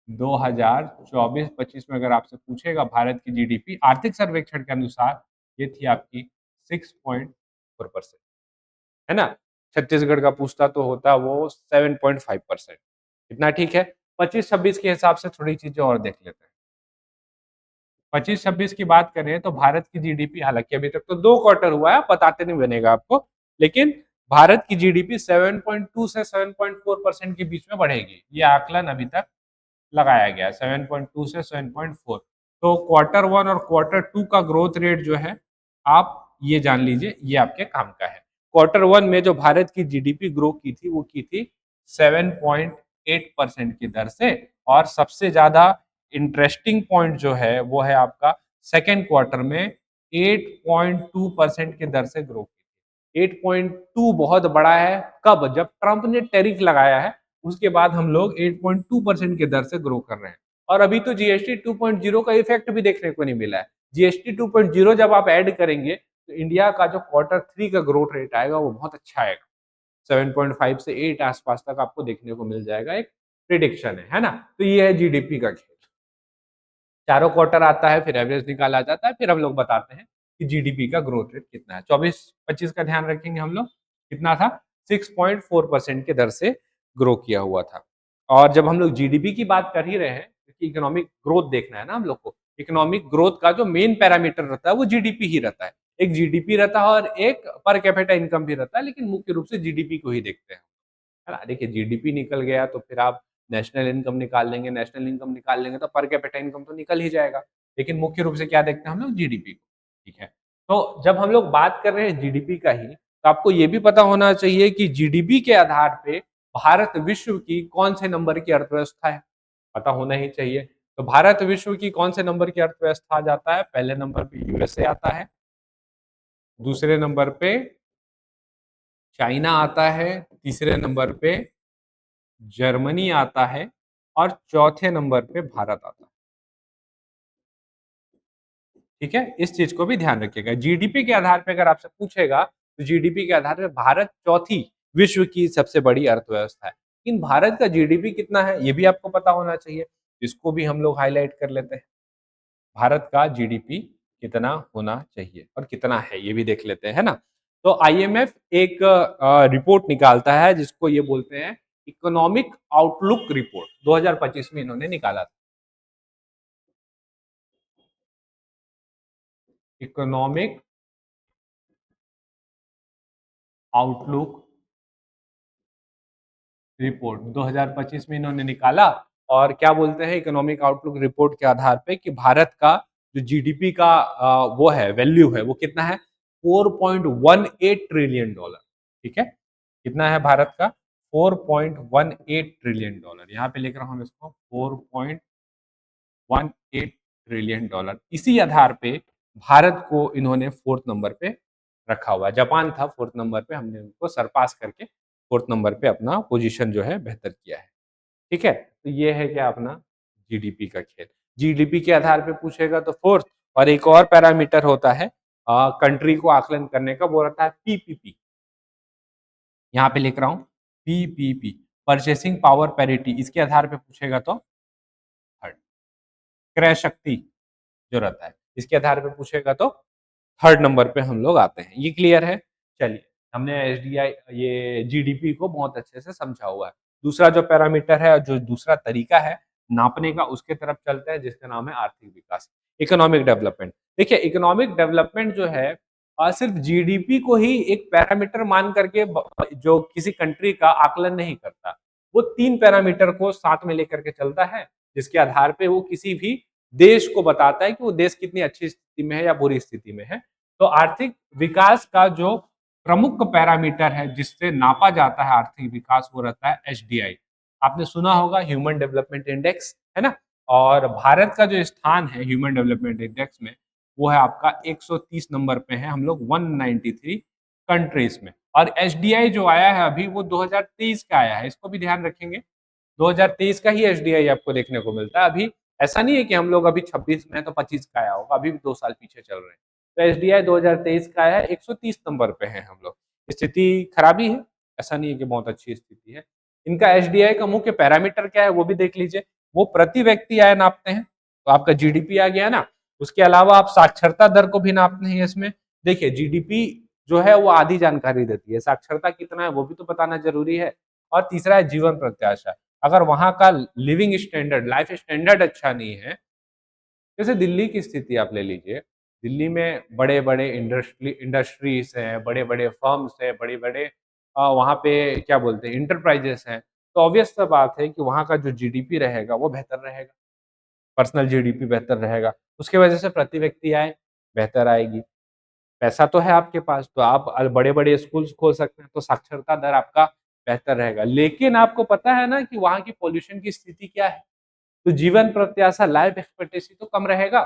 2024-25 में अगर आपसे पूछेगा भारत की जीडीपी आर्थिक सर्वेक्षण के अनुसार, ये थी आपकी 6.4%, है ना। छत्तीसगढ़ का पूछता तो होता वो 7.5%। इतना ठीक है। 25-26 के हिसाब से थोड़ी चीजें और देख लेते हैं। 25-26 की बात करें तो भारत की जीडीपी, हालांकि अभी तक तो 2 क्वार्टर हुआ है, बताते नहीं बनेगा आपको, लेकिन भारत की जीडीपी 7.2 से 7.4% के बीच में बढ़ेगी, ये आकलन अभी तक लगाया गया है, 7.2 से 7.4। तो Q1 और Q2 का ग्रोथ रेट जो है, आप ये जान लीजिए, ये आपके काम का है। Q1 में जो भारत की जीडीपी ग्रो की थी वो की थी 7.8% की दर से, और सबसे ज्यादा इंटरेस्टिंग पॉइंट जो है वो है आपका सेकेंड क्वार्टर में 8.2% की दर से ग्रो की 8.2 बहुत बड़ा है। कब? जब ट्रंप ने टैरिफ लगाया है, उसके बाद हम लोग 8.2% की दर से ग्रो कर रहे हैं। और अभी तो जीएसटी 2.0 का इफेक्ट भी देखने को नहीं मिला है। जीएसटी 2.0 जब आप ऐड करेंगे तो इंडिया का जो Q3 का ग्रोथ रेट आएगा वो बहुत अच्छा आएगा। 7.5 से 8 आसपास तक आपको देखने को मिल जाएगा, एक प्रिडिक्शन है ना? तो ये है जीडीपी का खेल। चारों क्वार्टर आता है, फिर एवरेज निकाला जाता है, फिर हम लोग बताते हैं कि जीडीपी का ग्रोथ रेट कितना है। 24-25 का ध्यान रखेंगे हम लोग, कितना था? 6.4% के दर से ग्रो किया हुआ था। और जब हम लोग जीडीपी की बात कर ही रहे हैं, क्योंकि इकोनॉमिक ग्रोथ देखना है ना हम लोग को, इकोनॉमिक ग्रोथ का जो मेन पैरामीटर रहता है वो जीडीपी ही रहता है। एक जीडीपी रहता है और एक पर कैपिटा इनकम भी रहता है, लेकिन मुख्य रूप से जीडीपी को ही देखते हैं, है ना? देखिए जीडीपी निकल गया तो फिर आप नेशनल इनकम निकाल लेंगे, नेशनल इनकम निकाल लेंगे तो पर कैपिटा इनकम तो निकल ही जाएगा। लेकिन मुख्य रूप से क्या देखते हैं हम लोग? जीडीपी को, ठीक है? तो जब हम लोग बात कर रहे हैं जीडीपी का ही, तो आपको ये भी पता होना चाहिए कि जीडीपी के आधार पे भारत विश्व की कौन से नंबर की अर्थव्यवस्था है, पता होना ही चाहिए। तो भारत विश्व की कौन से नंबर की अर्थव्यवस्था आ जाता है? पहले नंबर पे यूएसए आता है, दूसरे नंबर पे चाइना आता है, तीसरे नंबर पे जर्मनी आता है और चौथे नंबर पे भारत आता है। ठीक है, इस चीज को भी ध्यान रखिएगा। जीडीपी के आधार पे अगर आपसे पूछेगा तो जीडीपी के आधार पे भारत चौथी विश्व की सबसे बड़ी अर्थव्यवस्था है। लेकिन भारत का जीडीपी कितना है ये भी आपको पता होना चाहिए, इसको भी हम लोग हाईलाइट कर लेते हैं। भारत का जीडीपी कितना होना चाहिए और कितना है ये भी देख लेते हैं, है ना? तो आईएमएफ एक रिपोर्ट निकालता है जिसको ये बोलते हैं इकोनॉमिक आउटलुक रिपोर्ट, 2025 में इन्होंने निकाला था। इकोनॉमिक आउटलुक रिपोर्ट 2025 में इन्होंने निकाला। और क्या बोलते हैं इकोनॉमिक आउटलुक रिपोर्ट के आधार पे कि भारत का जो जीडीपी का वो है, वैल्यू है, वो कितना है? 4.18 ट्रिलियन डॉलर। ठीक है, कितना है भारत का? 4.18 ट्रिलियन डॉलर। यहाँ पे लिख रहा हूँ इसको, 4.18 ट्रिलियन डॉलर। इसी आधार पे भारत को इन्होंने फोर्थ नंबर पे रखा हुआ है। जापान था फोर्थ नंबर पे, हमने उनको सरपास करके फोर्थ नंबर पे अपना पोजीशन जो है बेहतर किया है। ठीक है, तो ये है क्या अपना जीडीपी का खेल। जीडीपी के आधार पे पूछेगा तो फोर्थ, और एक और पैरामीटर होता है कंट्री को आकलन करने का, वो रहता है पीपीपी। यहाँ पे लिख रहा हूँ पीपीपी, परचेसिंग पावर पैरिटी। इसके आधार पे पूछेगा तो थर्ड, क्रय शक्ति जो रहता है इसके आधार पे पूछेगा तो थर्ड नंबर पे हम लोग आते हैं। ये क्लियर है? चलिए, हमने एसडीआई ये जीडीपी को बहुत अच्छे से समझा हुआ है। दूसरा जो पैरामीटर है, जो दूसरा तरीका है नापने का, उसके तरफ चलते हैं, जिसका नाम है आर्थिक विकास, इकोनॉमिक डेवलपमेंट। देखिए इकोनॉमिक डेवलपमेंट जो है सिर्फ जीडीपी को ही एक पैरामीटर मान करके जो किसी कंट्री का आकलन नहीं करता, वो तीन पैरामीटर को साथ में लेकर के चलता है, जिसके आधार पे वो किसी भी देश को बताता है कि वो देश कितनी अच्छी स्थिति में है या बुरी स्थिति में है। तो आर्थिक विकास का जो प्रमुख पैरामीटर है जिससे नापा जाता है आर्थिक विकास, वो रहता है एचडीआई। आपने सुना होगा ह्यूमन डेवलपमेंट इंडेक्स, है ना? और भारत का जो स्थान है ह्यूमन डेवलपमेंट इंडेक्स में, वो है आपका 130 नंबर पे है, हम लोग 193 कंट्रीज में। और एचडीआई जो आया है अभी, वो 2023 का आया है, इसको भी ध्यान रखेंगे। 2023 का ही एचडीआई आपको देखने को मिलता है। अभी ऐसा नहीं है कि हम लोग अभी 26 में है तो 25 का आया होगा, अभी भी 2 साल पीछे चल रहे हैं। तो एसडीआई 2023 का है, 130 नंबर पे हैं हम लोग। स्थिति खराबी है, ऐसा नहीं है कि बहुत अच्छी स्थिति है। इनका एसडीआई का मुख्य पैरामीटर क्या है वो भी देख लीजिए। वो प्रति व्यक्ति आय नापते हैं, तो आपका जीडीपी आ गया ना। उसके अलावा आप साक्षरता दर को भी नापते हैं इसमें। देखिए जीडीपी जो है वो आधी जानकारी देती है, साक्षरता कितना है वो भी तो बताना जरूरी है। और तीसरा है जीवन प्रत्याशा। अगर वहां का लिविंग स्टैंडर्ड, लाइफ स्टैंडर्ड अच्छा नहीं है, जैसे दिल्ली की स्थिति आप ले लीजिए, दिल्ली में बड़े बड़े इंडस्ट्रीज हैं, बड़े बड़े फर्म्स हैं, बड़े बड़े वहाँ पे क्या बोलते हैं इंटरप्राइजेस हैं। तो ऑब्वियस सा बात है कि वहाँ का जो जीडीपी रहेगा वो बेहतर रहेगा, पर्सनल जीडीपी बेहतर रहेगा। उसके वजह से प्रति व्यक्ति आय बेहतर आएगी। पैसा तो है आपके पास, तो आप बड़े बड़े स्कूल्स खोल सकते हैं, तो साक्षरता दर आपका बेहतर रहेगा। लेकिन आपको पता है ना कि वहाँ की पॉल्यूशन की स्थिति क्या है, तो जीवन प्रत्याशा, लाइफ एक्सपेक्टेंसी तो कम रहेगा।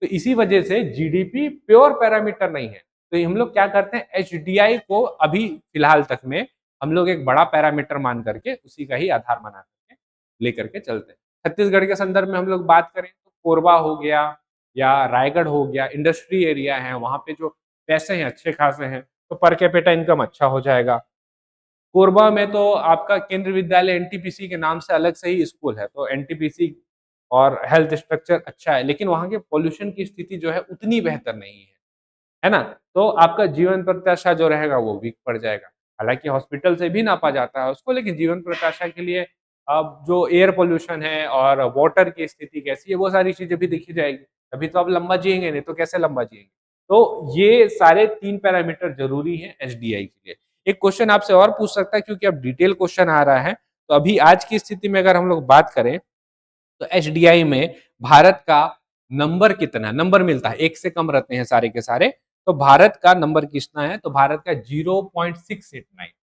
तो इसी वजह से जीडीपी प्योर पैरामीटर नहीं है, तो हम लोग क्या करते हैं, एचडीआई को अभी फिलहाल तक में हम लोग एक बड़ा पैरामीटर मान करके उसी का ही आधार बना करके लेकर के चलते हैं। छत्तीसगढ़ के संदर्भ में हम लोग बात करें तो कोरबा हो गया या रायगढ़ हो गया, इंडस्ट्री एरिया है, वहां पे जो पैसे हैं अच्छे खासे हैं, तो पर कैपिटा इनकम अच्छा हो जाएगा। कोरबा में तो आपका केंद्रीय विद्यालय एनटीपीसी के नाम से अलग से ही स्कूल है, तो एनटीपीसी और हेल्थ स्ट्रक्चर अच्छा है, लेकिन वहाँ के पॉल्यूशन की स्थिति जो है उतनी बेहतर नहीं है ना? तो आपका जीवन प्रत्याशा जो रहेगा वो वीक पड़ जाएगा। हालाँकि हॉस्पिटल से भी नापा जाता है उसको, लेकिन जीवन प्रत्याशा के लिए अब जो एयर पॉल्यूशन है और वाटर की स्थिति कैसी है, वो सारी चीज़ें भी देखी जाएगी। तभी तो आप लंबा जिएँगे, नहीं तो कैसे लंबा जिएँगे? तो ये सारे 3 पैरामीटर ज़रूरी हैं एसडीआई के लिए। एक क्वेश्चन आपसे और पूछ सकता है, क्योंकि अब डिटेल क्वेश्चन आ रहा है, तो अभी आज की स्थिति में अगर हम लोग बात करें तो एचडीआई में भारत का नंबर कितना, नंबर मिलता है, 1 से कम रहते हैं सारे के सारे, तो भारत का नंबर कितना है, तो भारत का 0.689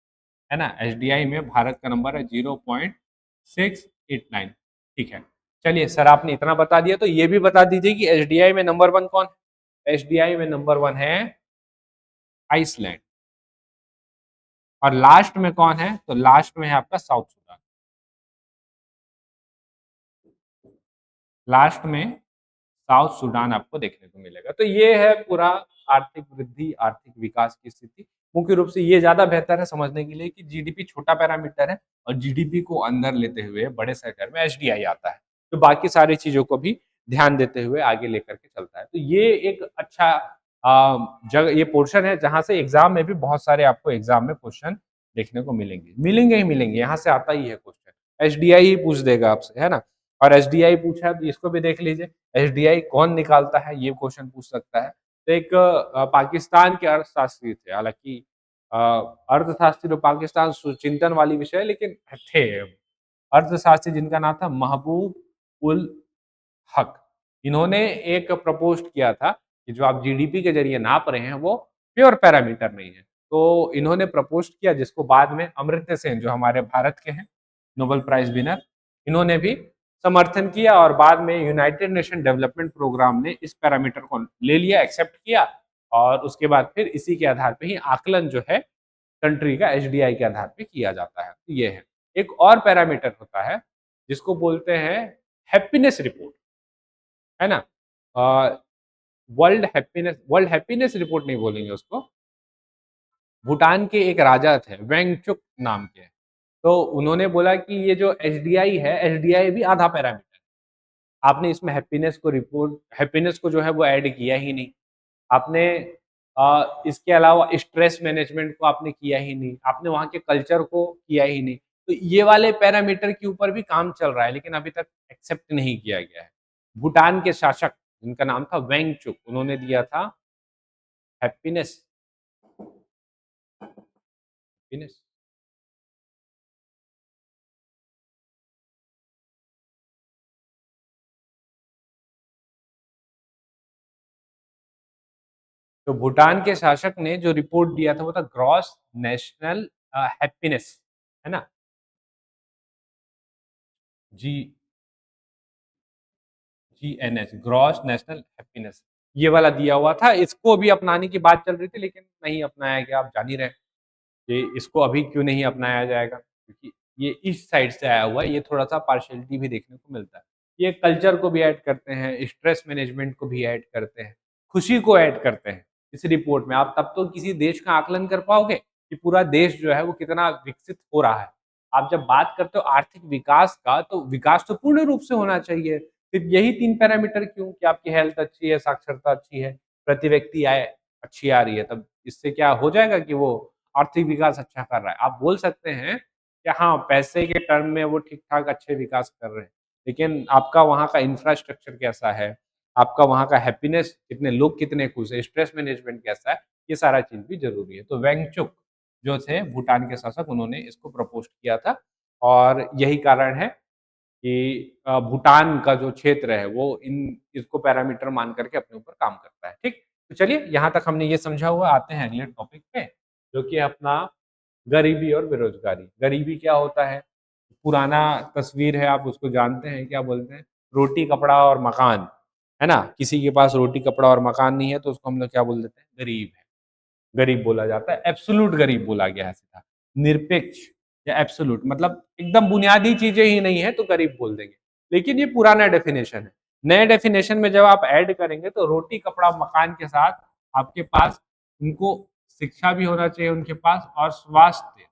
है ना। एचडीआई में भारत का नंबर है 0.689। ठीक है, चलिए सर आपने इतना बता दिया, तो ये भी बता दीजिए कि एचडीआई में नंबर 1 कौन है? एचडीआई में नंबर 1 है आइसलैंड। और लास्ट में कौन है? तो लास्ट में है आपका साउथ सुडान। लास्ट में साउथ सुडान आपको देखने को मिलेगा। तो ये है पूरा आर्थिक वृद्धि, आर्थिक विकास की स्थिति। मुख्य रूप से ये ज़्यादा बेहतर है समझने के लिए कि जीडीपी छोटा पैरामीटर है और जीडीपी को अंदर लेते हुए बड़े सर्कल में एचडीआई आता है। तो बाकी सारी चीज़ों को भी ध्यान देते हुए आगे लेकर के चलता है। तो ये एक अच्छा जगह, ये पोर्शन है जहाँ से एग्ज़ाम में भी बहुत सारे आपको एग्ज़ाम में क्वेश्चन देखने को मिलेंगे। मिलेंगे ही मिलेंगे, यहाँ से आता ही है क्वेश्चन। एचडीआई ही पूछ देगा आपसे, है ना? और एसडीआई पूछा तो इसको भी देख लीजिए, एसडीआई कौन निकालता है, ये क्वेश्चन पूछ सकता है। तो एक पाकिस्तान के अर्थशास्त्री थे, हालांकि अर्थशास्त्री तो पाकिस्तान चिंतन वाली विषय है, लेकिन थे अर्थशास्त्री जिनका नाम था महबूब उल हक। इन्होंने एक प्रपोज किया था कि जो आप जीडीपी के जरिए नाप रहे हैं वो प्योर पैरामीटर नहीं है। तो इन्होंने प्रपोज किया, जिसको बाद में अमर्त्य सेन जो हमारे भारत के हैं, नोबेल प्राइज विनर, इन्होंने भी समर्थन किया और बाद में यूनाइटेड नेशन डेवलपमेंट प्रोग्राम ने इस पैरामीटर को ले लिया, एक्सेप्ट किया, और उसके बाद फिर इसी के आधार पे ही आकलन जो है कंट्री का एचडीआई के आधार पे किया जाता है। तो ये है। एक और पैरामीटर होता है जिसको बोलते हैं हैप्पीनेस रिपोर्ट, है ना। वर्ल्ड हैप्पीनेस रिपोर्ट नहीं बोलेंगे उसको। भूटान के एक राजा थे वेंगचुक नाम के, तो उन्होंने बोला कि ये जो एचडीआई है, एचडीआई भी आधा पैरामीटर, आपने इसमें हैप्पीनेस को जो है वो ऐड किया ही नहीं। आपने इसके अलावा स्ट्रेस मैनेजमेंट को आपने किया ही नहीं, आपने वहाँ के कल्चर को किया ही नहीं। तो ये वाले पैरामीटर के ऊपर भी काम चल रहा है, लेकिन अभी तक एक्सेप्ट नहीं किया गया है। भूटान के शासक जिनका नाम था वेंगचुक, उन्होंने दिया था हैप्पीनेस। हैप्पीनेस तो भूटान के शासक ने जो रिपोर्ट दिया था वो था ग्रॉस नेशनल हैप्पीनेस, है ना। जी, जीएनएस, ग्रॉस नेशनल हैप्पीनेस, ये वाला दिया हुआ था। इसको भी अपनाने की बात चल रही थी, लेकिन नहीं अपनाया गया। आप जान ही रहे हैं कि इसको अभी क्यों नहीं अपनाया जाएगा, क्योंकि ये इस साइड से आया हुआ है, ये थोड़ा-सा पार्शियलिटी भी देखने को मिलता है। ये कल्चर को भी ऐड करते हैं, स्ट्रेस मैनेजमेंट को भी ऐड करते हैं, खुशी को ऐड करते हैं इस रिपोर्ट में। आप तब तो किसी देश का आकलन कर पाओगे कि पूरा देश जो है वो कितना विकसित हो रहा है। आप जब बात करते हो आर्थिक विकास का, तो विकास तो पूर्ण रूप से होना चाहिए। सिर्फ यही 3 पैरामीटर क्यों कि आपकी हेल्थ अच्छी है, साक्षरता अच्छी है, प्रति व्यक्ति आय अच्छी आ रही है, तब इससे क्या हो जाएगा कि वो आर्थिक विकास अच्छा कर रहा है। आप बोल सकते हैं कि हाँ, पैसे के टर्म में वो ठीक-ठाक अच्छे विकास कर रहे हैं, लेकिन आपका वहाँ का इंफ्रास्ट्रक्चर कैसा है, आपका वहाँ का हैप्पीनेस, कितने लोग कितने खुश हैं, स्ट्रेस मैनेजमेंट कैसा है, ये सारा चीज़ भी ज़रूरी है। तो वेंगचुक जो थे भूटान के शासक, उन्होंने इसको प्रपोज़ किया था, और यही कारण है कि भूटान का जो क्षेत्र है वो इन इसको पैरामीटर मान करके अपने ऊपर काम करता है। ठीक? तो चलिए यहाँ तक हमने ये समझा हुआ, आते हैं अगले टॉपिक पे, जो कि है अपना गरीबी और बेरोज़गारी। गरीबी क्या होता है? पुराना तस्वीर है, आप उसको जानते हैं, क्या बोलते हैं? रोटी, कपड़ा और मकान, है ना? किसी के पास रोटी, कपड़ा और मकान नहीं है तो उसको हम लोग क्या बोल देते हैं? गरीब है। गरीब बोला जाता है, एब्सोल्यूट गरीब बोला गया है सीधा। निरपेक्ष या एब्सोल्यूट मतलब एकदम बुनियादी चीजें ही नहीं है तो गरीब बोल देंगे, लेकिन ये पुराना डेफिनेशन है। नए डेफिनेशन में जब आप ऐड करेंगे तो रोटी कपड़ा मकान के साथ आपके पास उनको शिक्षा भी होना चाहिए उनके पास, और स्वास्थ्य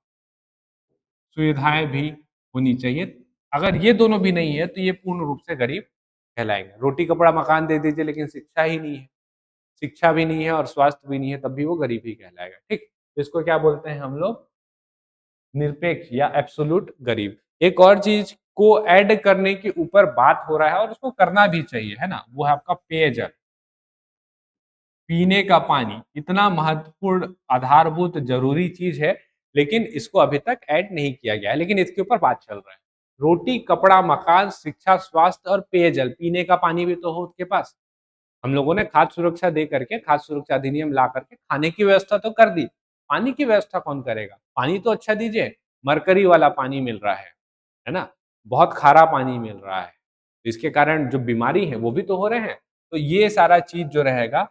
सुविधाएं भी होनी चाहिए। अगर ये दोनों भी नहीं है तो ये पूर्ण रूप से गरीब कहलाएंगे। रोटी कपड़ा मकान दे दीजिए लेकिन शिक्षा ही नहीं है, शिक्षा भी नहीं है और स्वास्थ्य भी नहीं है, तब भी वो गरीब ही कहलाएगा। ठीक, तो इसको क्या बोलते हैं हम लोग? निरपेक्ष या एब्सोल्यूट गरीब। एक और चीज को ऐड करने के ऊपर बात हो रहा है और उसको करना भी चाहिए, है ना, वो है आपका पेयजल। पीने का पानी इतना महत्वपूर्ण आधारभूत जरूरी चीज है, लेकिन इसको अभी तक ऐड नहीं किया गया है, लेकिन इसके ऊपर बात चल रहा है। रोटी कपड़ा मकान शिक्षा स्वास्थ्य और पेयजल, पीने का पानी भी तो हो उसके पास। हम लोगों ने खाद्य सुरक्षा दे करके, खाद्य सुरक्षा अधिनियम ला करके खाने की व्यवस्था तो कर दी, पानी की व्यवस्था कौन करेगा? पानी तो अच्छा दीजिए, मरकरी वाला पानी मिल रहा है ना, बहुत खारा पानी मिल रहा है, इसके कारण जो बीमारी है वो भी तो हो रहे हैं। तो ये सारा चीज जो रहेगा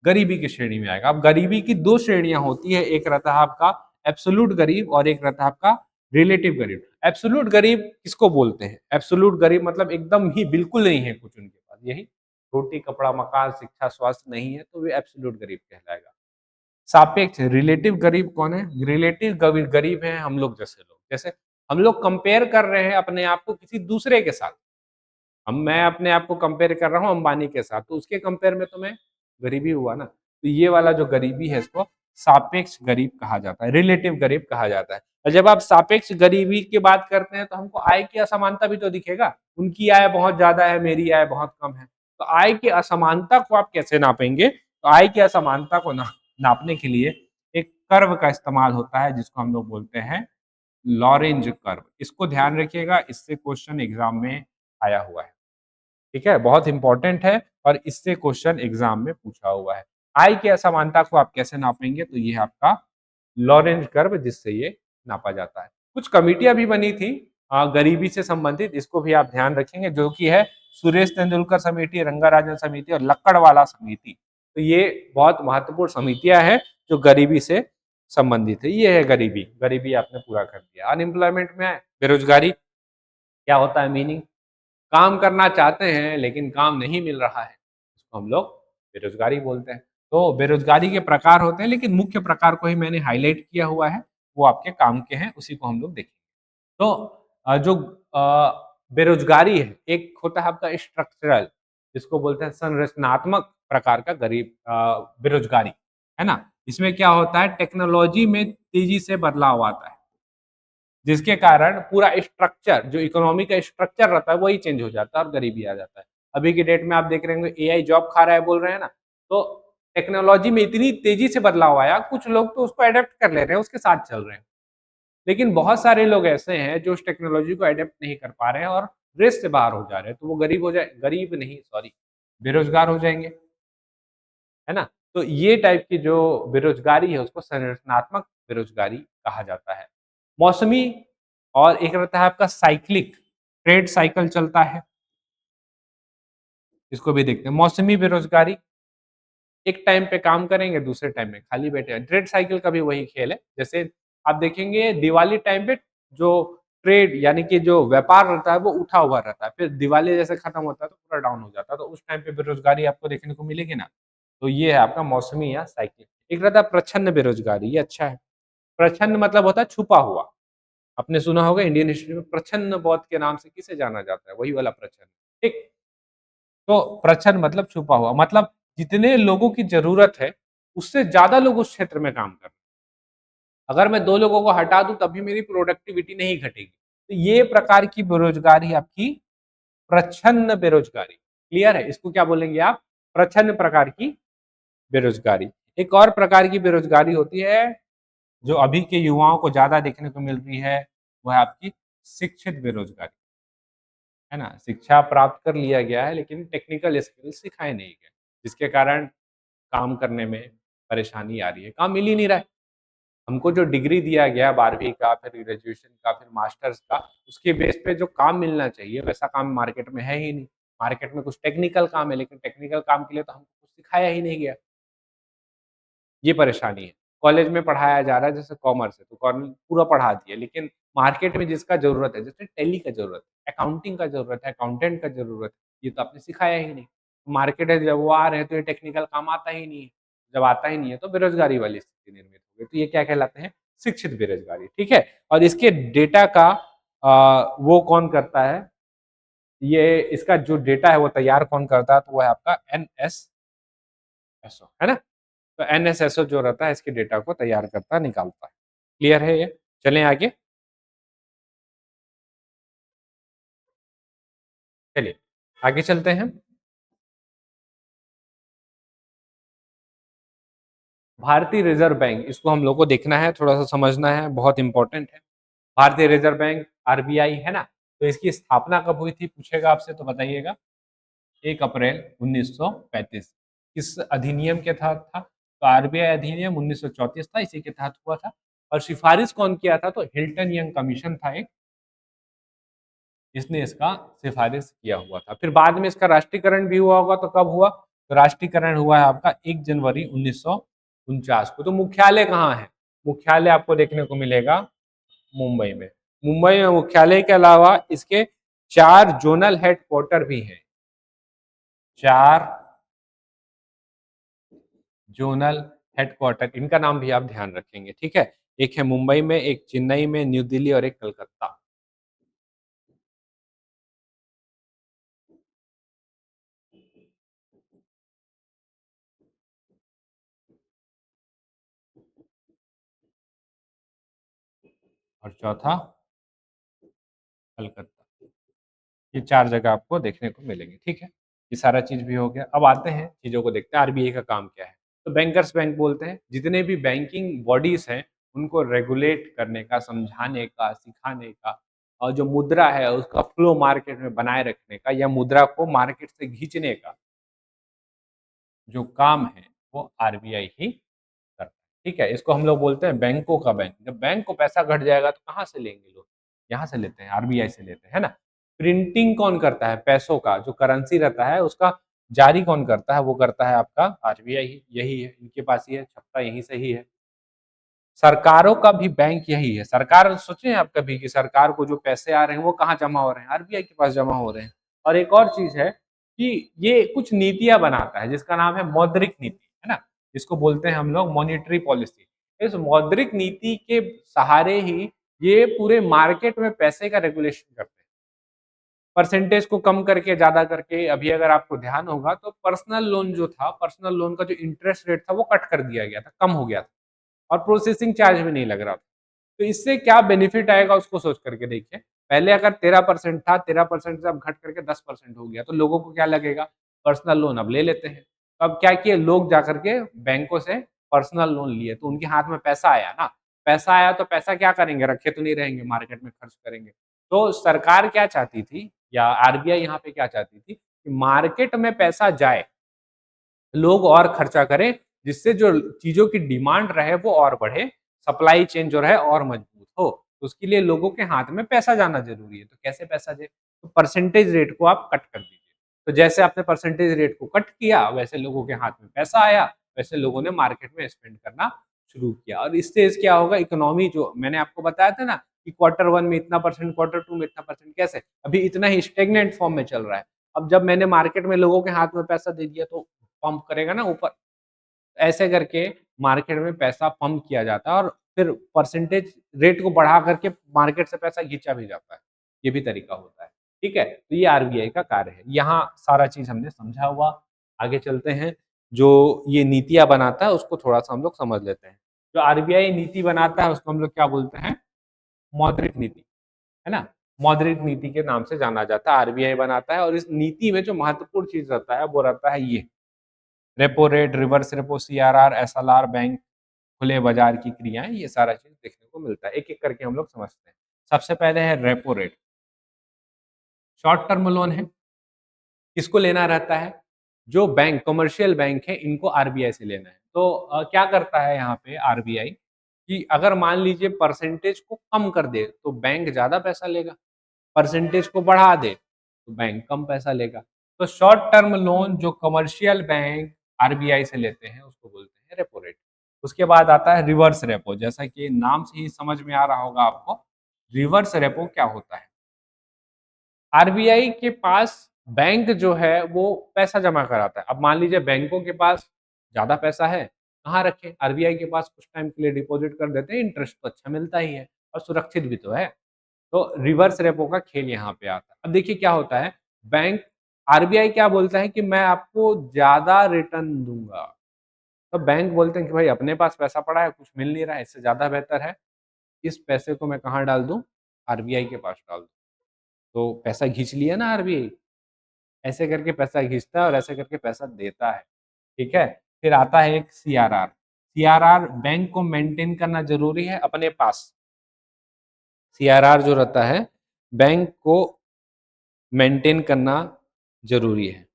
गरीबी की श्रेणी में आएगा। अब गरीबी की दो श्रेणियां होती है, एक रहता है आपका एब्सोल्यूट गरीब और एक रहता है आपका रिलेटिव गरीब। एब्सोल्यूट गरीब किसको बोलते हैं? एब्सोल्यूट गरीब मतलब एकदम ही बिल्कुल नहीं है कुछ उनके पास, यही रोटी कपड़ा मकान शिक्षा स्वास्थ्य नहीं है तो वे एब्सोल्यूट गरीब कहलाएगा। सापेक्ष रिलेटिव गरीब कौन है? रिलेटिव गरीब है हम लोग जैसे लोग, जैसे हम लोग कंपेयर कर रहे हैं अपने आप को किसी दूसरे के साथ। हम मैं अपने आप को कंपेयर कर रहा हूँ अंबानी के साथ, तो उसके कंपेयर में तो मैं गरीबी हुआ ना। तो ये वाला जो गरीबी है इसको सापेक्ष गरीब कहा जाता है, रिलेटिव गरीब कहा जाता है। और जब आप सापेक्ष गरीबी की बात करते हैं तो हमको आय की असमानता भी तो दिखेगा। उनकी आय बहुत ज्यादा है, मेरी आय बहुत कम है, तो आय की असमानता को आप कैसे नापेंगे? तो आय की असमानता को नापने के लिए एक कर्व का इस्तेमाल होता है जिसको हम लोग बोलते हैं लॉरेंज कर्व। इसको ध्यान रखिएगा, इससे क्वेश्चन एग्जाम में आया हुआ है। ठीक है, बहुत इंपॉर्टेंट है और इससे क्वेश्चन एग्जाम में पूछा हुआ है। आय की असमानता को आप कैसे नापेंगे? तो ये आपका लॉरेंज कर्व जिससे ये नापा जाता है। कुछ कमिटियां भी बनी थी गरीबी से संबंधित, इसको भी आप ध्यान रखेंगे, जो कि है सुरेश तेंदुलकर समिति, रंगाराजन समिति और लक्कड़वाला समिति। तो ये बहुत महत्वपूर्ण समितियां हैं जो गरीबी से संबंधित है। ये है गरीबी, गरीबी आपने पूरा कर दिया। अनएम्प्लॉयमेंट में आए, बेरोजगारी क्या होता है मीनिंग? काम करना चाहते हैं लेकिन काम नहीं मिल रहा है, इसको हम लोग बेरोजगारी बोलते हैं। तो बेरोजगारी के प्रकार होते हैं, लेकिन मुख्य प्रकार को ही मैंने हाईलाइट किया हुआ है, वो आपके काम के हैं, उसी को हम लोग देखेंगे। तो जो बेरोजगारी है, एक होता है आपका स्ट्रक्चरल, जिसको बोलते हैं संरचनात्मक प्रकार का गरीब बेरोजगारी, है ना। इसमें क्या होता है, टेक्नोलॉजी में तेजी से बदलाव आता है, जिसके कारण पूरा स्ट्रक्चर, जो इकोनॉमी का स्ट्रक्चर रहता है वही चेंज हो जाता है और गरीबी आ जाता है। अभी की डेट में आप देख रहे होंगे एआई जॉब खा रहा है बोल रहे हैं ना, तो टेक्नोलॉजी में इतनी तेजी से बदलाव आया, कुछ लोग तो उसको अडेप्ट कर ले रहे हैं, उसके साथ चल रहे हैं, लेकिन बहुत सारे लोग ऐसे हैं जो उस टेक्नोलॉजी को अडेप्ट नहीं कर पा रहे हैं और रेस से बाहर हो जा रहे हैं, तो वो गरीब हो जाए, गरीब नहीं सॉरी, बेरोजगार हो जाएंगे, है ना। तो ये टाइप की जो बेरोजगारी है उसको संरचनात्मक बेरोजगारी कहा जाता है। मौसमी, और एक रहता है आपका साइक्लिक, ट्रेड साइकिल चलता है, इसको भी देखते हैं। मौसमी बेरोजगारी, एक टाइम पे काम करेंगे दूसरे टाइम में खाली बैठे हैं। ट्रेड साइकिल का भी वही खेल है, जैसे आप देखेंगे दिवाली टाइम पे जो ट्रेड यानी कि जो व्यापार रहता है वो उठा हुआ रहता है, फिर दिवाली जैसे खत्म होता है तो पूरा डाउन हो जाता है, तो उस टाइम पे बेरोजगारी आपको देखने को मिलेगी ना। तो ये है आपका मौसमी या साइकिल। एक रहता है प्रच्छन्न बेरोजगारी, ये अच्छा है। प्रच्छन्न मतलब होता है छुपा हुआ। आपने सुना होगा इंडियन हिस्ट्री में प्रच्छन्न बौद्ध के नाम से किसे जाना जाता है, वही वाला प्रच्छन्न। ठीक, तो प्रच्छन्न मतलब छुपा हुआ, मतलब जितने लोगों की जरूरत है उससे ज्यादा लोग उस क्षेत्र में काम कर रहे हैं। अगर मैं 2 लोगों को हटा दूं तब भी मेरी प्रोडक्टिविटी नहीं घटेगी। तो ये प्रकार की बेरोजगारी आपकी प्रच्छन्न बेरोजगारी। क्लियर है? इसको क्या बोलेंगे आप? प्रच्छन्न प्रकार की बेरोजगारी। एक और प्रकार की बेरोजगारी होती है जो अभी के युवाओं को ज्यादा देखने को मिल रही है, वह है आपकी शिक्षित बेरोजगारी, है ना। शिक्षा प्राप्त कर लिया गया है लेकिन टेक्निकल स्किल सिखाए नहीं गए, जिसके कारण काम करने में परेशानी आ रही है, काम मिल ही नहीं रहा है। हमको जो डिग्री दिया गया 12वीं का, फिर ग्रेजुएशन का, फिर मास्टर्स का, उसके बेस पे जो काम मिलना चाहिए वैसा काम मार्केट में है ही नहीं। मार्केट में कुछ टेक्निकल काम है लेकिन टेक्निकल काम के लिए तो हमको कुछ सिखाया ही नहीं गया। ये परेशानी है। कॉलेज में पढ़ाया जा रहा है, जैसे कॉमर्स है तो पूरा पढ़ा दिया, लेकिन मार्केट में जिसका ज़रूरत है, जैसे टैली का ज़रूरत है, अकाउंटिंग का ज़रूरत है, अकाउंटेंट का ज़रूरत है, ये तो आपने सिखाया ही नहीं। मार्केट है, जब वो आ रहे हैं तो ये टेक्निकल काम आता ही नहीं है। जब आता ही नहीं है तो बेरोज़गारी वाली स्थिति निर्मित हो गई। तो ये क्या कहलाते हैं? शिक्षित बेरोज़गारी, ठीक है? और इसके डेटा का वो कौन करता है? ये इसका जो डेटा है वो तैयार कौन करता है? तो वो है आपका एनएसएसओ, है ना? तो एनएसएसओ जो रहता है इसके डेटा को तैयार करता है, निकालता है। क्लियर है ये? चलें आगे? चलिए, आगे चलते हैं। भारतीय रिज़र्व बैंक, इसको हम लोग को देखना है, थोड़ा-सा समझना है, बहुत इम्पोर्टेंट है। भारतीय रिज़र्व बैंक आरबीआई है ना? तो इसकी स्थापना कब हुई थी पूछेगा आपसे तो बताइएगा? 1 अप्रैल 1935। किस अधिनियम के तहत था? तो आरबीआई अधिनियम 1934 था, इसी के तहत हुआ था। और सिफारिश कौन किया था? तो हिल्टन यंग कमीशन था एक, इसने इसका सिफारिश किया हुआ था। फिर बाद में इसका राष्ट्रीयकरण भी हुआ होगा, तो कब हुआ? तो राष्ट्रीयकरण हुआ है आपका 1 जनवरी 1949 को। तो मुख्यालय कहाँ है? मुख्यालय आपको देखने को मिलेगा मुंबई में। मुंबई में मुख्यालय के अलावा इसके 4 जोनल हेडक्वार्टर भी हैं। 4 जोनल हेडक्वार्टर, इनका नाम भी आप ध्यान रखेंगे, ठीक है? एक है मुंबई में, एक चेन्नई में, न्यू दिल्ली और एक कलकत्ता। और चौथा कलकत्ता। ये 4 जगह आपको देखने को मिलेंगे, ठीक है? ये सारा चीज़ भी हो गया। अब आते हैं चीज़ों को देखते हैं, आरबीआई का काम क्या है? तो बैंकर्स बैंक बोलते हैं, जितने भी बैंकिंग बॉडीज़ हैं, उनको रेगुलेट करने का, समझाने का, सिखाने का, और जो मुद्रा है उसका फ्लो मार्केट में बनाए रखने का, या मुद्रा को मार्केट से खींचने का जो काम है, वो आरबीआई ही करता है, ठीक है? इसको हम लोग बोलते हैं बैंकों का बैंक। जब बैंक को पैसा घट जाएगा तो कहाँ से लेंगे लोग? यहाँ से लेते हैं, आरबीआई से लेते हैं, है ना? प्रिंटिंग कौन करता है पैसों का? जो करेंसी रहता है उसका जारी कौन करता है? वो करता है आपका आरबीआई ही, यही है, इनके पास ही है, छपता यहीं से ही है। सरकारों का भी बैंक यही है। सरकार, सोचे आप कभी कि सरकार को जो पैसे आ रहे हैं वो कहाँ जमा हो रहे हैं? आरबीआई के पास जमा हो रहे हैं। और एक और चीज़ है कि ये कुछ नीतियाँ बनाता है जिसका नाम है मौद्रिक नीति, है ना? जिसको बोलते हैं हम लोग मॉनेटरी पॉलिसी। इस मौद्रिक नीति के सहारे ही ये पूरे मार्केट में पैसे का रेगुलेशन करते हैं। परसेंटेज को कम करके, ज़्यादा करके, अभी अगर आपको ध्यान होगा तो पर्सनल लोन जो था, पर्सनल लोन का जो इंटरेस्ट रेट था वो कट कर दिया गया था, कम हो गया था। और प्रोसेसिंग चार्ज भी नहीं लग रहा था। तो इससे क्या बेनिफिट आएगा उसको सोच करके देखिए। पहले अगर 13% था, 13% से अब घट करके 10% हो गया, तो लोगों को क्या लगेगा? पर्सनल लोन अब ले लेते हैं। तो अब क्या किए लोग, जाकर के बैंकों से पर्सनल लोन लिए, तो उनके हाथ में पैसा आया ना। पैसा आया तो पैसा क्या करेंगे? रखे तो नहीं रहेंगे, मार्केट में खर्च करेंगे। तो सरकार क्या चाहती थी, या आरबीआई यहाँ पे क्या चाहती थी, कि मार्केट में पैसा जाए, लोग और खर्चा करें, जिससे जो चीज़ों की डिमांड रहे वो और बढ़े, सप्लाई चेन जो रहे और मजबूत हो। तो उसके लिए लोगों के हाथ में पैसा जाना ज़रूरी है। तो कैसे पैसा जाए? तो परसेंटेज रेट को आप कट कर दीजिए। तो जैसे आपने परसेंटेज रेट को कट किया, वैसे लोगों के हाथ में पैसा आया, वैसे लोगों ने मार्केट में स्पेंड करना शुरू किया। और इससे क्या होगा, इकोनॉमी जो मैंने आपको बताया था ना कि क्वार्टर 1 में इतना परसेंट, क्वार्टर 2 में इतना परसेंट, कैसे? अभी इतना ही स्टैग्नेंट फॉर्म में चल रहा है। अब जब मैंने मार्केट में लोगों के हाथ में पैसा दे दिया तो पंप करेगा ना ऊपर। ऐसे करके मार्केट में पैसा पंप किया जाता है और फिर परसेंटेज रेट को बढ़ा करके मार्केट से पैसा खींचा भी जाता है। ये भी तरीका होता है। ठीक है? तो ये आरबीआई का कार्य है। यहाँ सारा चीज़ हमने समझा हुआ। आगे चलते हैं। जो ये नीतियाँ बनाता है उसको थोड़ा-सा हम लोग समझ लेते हैं। जो आरबीआई नीति बनाता है उसको हम लोग क्या बोलते हैं? मौद्रिक नीति, है ना? मौद्रिक नीति के नाम से जाना जाता है। आरबीआई बनाता है और इस नीति में जो महत्वपूर्ण चीज़ रहता है वो रहता है ये। Repo rate, reverse repo, CRR, SLR, bank खुले बाजार की क्रियाएँ, ये सारा चीज़ देखने को मिलता है। एक-एक करके हम लोग समझते हैं। सबसे पहले है repo rate, short term loan है। किसको लेना रहता है? जो बैंक, कमर्शियल बैंक है, इनको आरबीआई से लेना है। तो क्या करता है यहाँ पे आरबीआई, कि अगर मान लीजिए परसेंटेज को कम कर दे, तो बैंक ज़्यादा पैसा लेगा। परसेंटेज को बढ़ा दे, तो बैंक कम पैसा लेगा। तो शॉर्ट टर्म लोन जो कमर्शियल बैंक आरबीआई से लेते हैं, उसको बोलते हैं रेपो रेट। उसके बाद आता है रिवर्स रेपो, जैसा कि नाम से ही समझ में आ रहा होगा आपको। रिवर्स रेपो क्या होता है? आरबीआई के पास बैंक जो है वो पैसा जमा कराता है। अब मान लीजिए बैंकों के पास ज़्यादा पैसा है, कहाँ रखें? आरबीआई के पास कुछ टाइम के लिए डिपॉजिट कर देते हैं, इंटरेस्ट तो अच्छा मिलता ही है और सुरक्षित भी तो है। तो रिवर्स रेपो का खेल यहाँ पे आता है। अब देखिए क्या होता है, बैंक आरबीआई क्या बोलता है कि मैं आपको ज़्यादा रिटर्न दूँगा। तो बैंक बोलते हैं कि भाई अपने पास पैसा पड़ा है, कुछ मिल नहीं रहा है, इससे ज़्यादा बेहतर है इस पैसे को मैं कहाँ डाल दूँ? आरबीआई के पास डाल दूँ। तो पैसा खींच लिया ना आरबीआई, ऐसे करके पैसा खींचता है और ऐसे करके पैसा देता है, ठीक है? फिर आता है एक सीआरआर। सीआरआर बैंक को मेंटेन करना ज़रूरी है अपने पास। सीआरआर जो रहता है, बैंक को मेंटेन करना ज़रूरी है।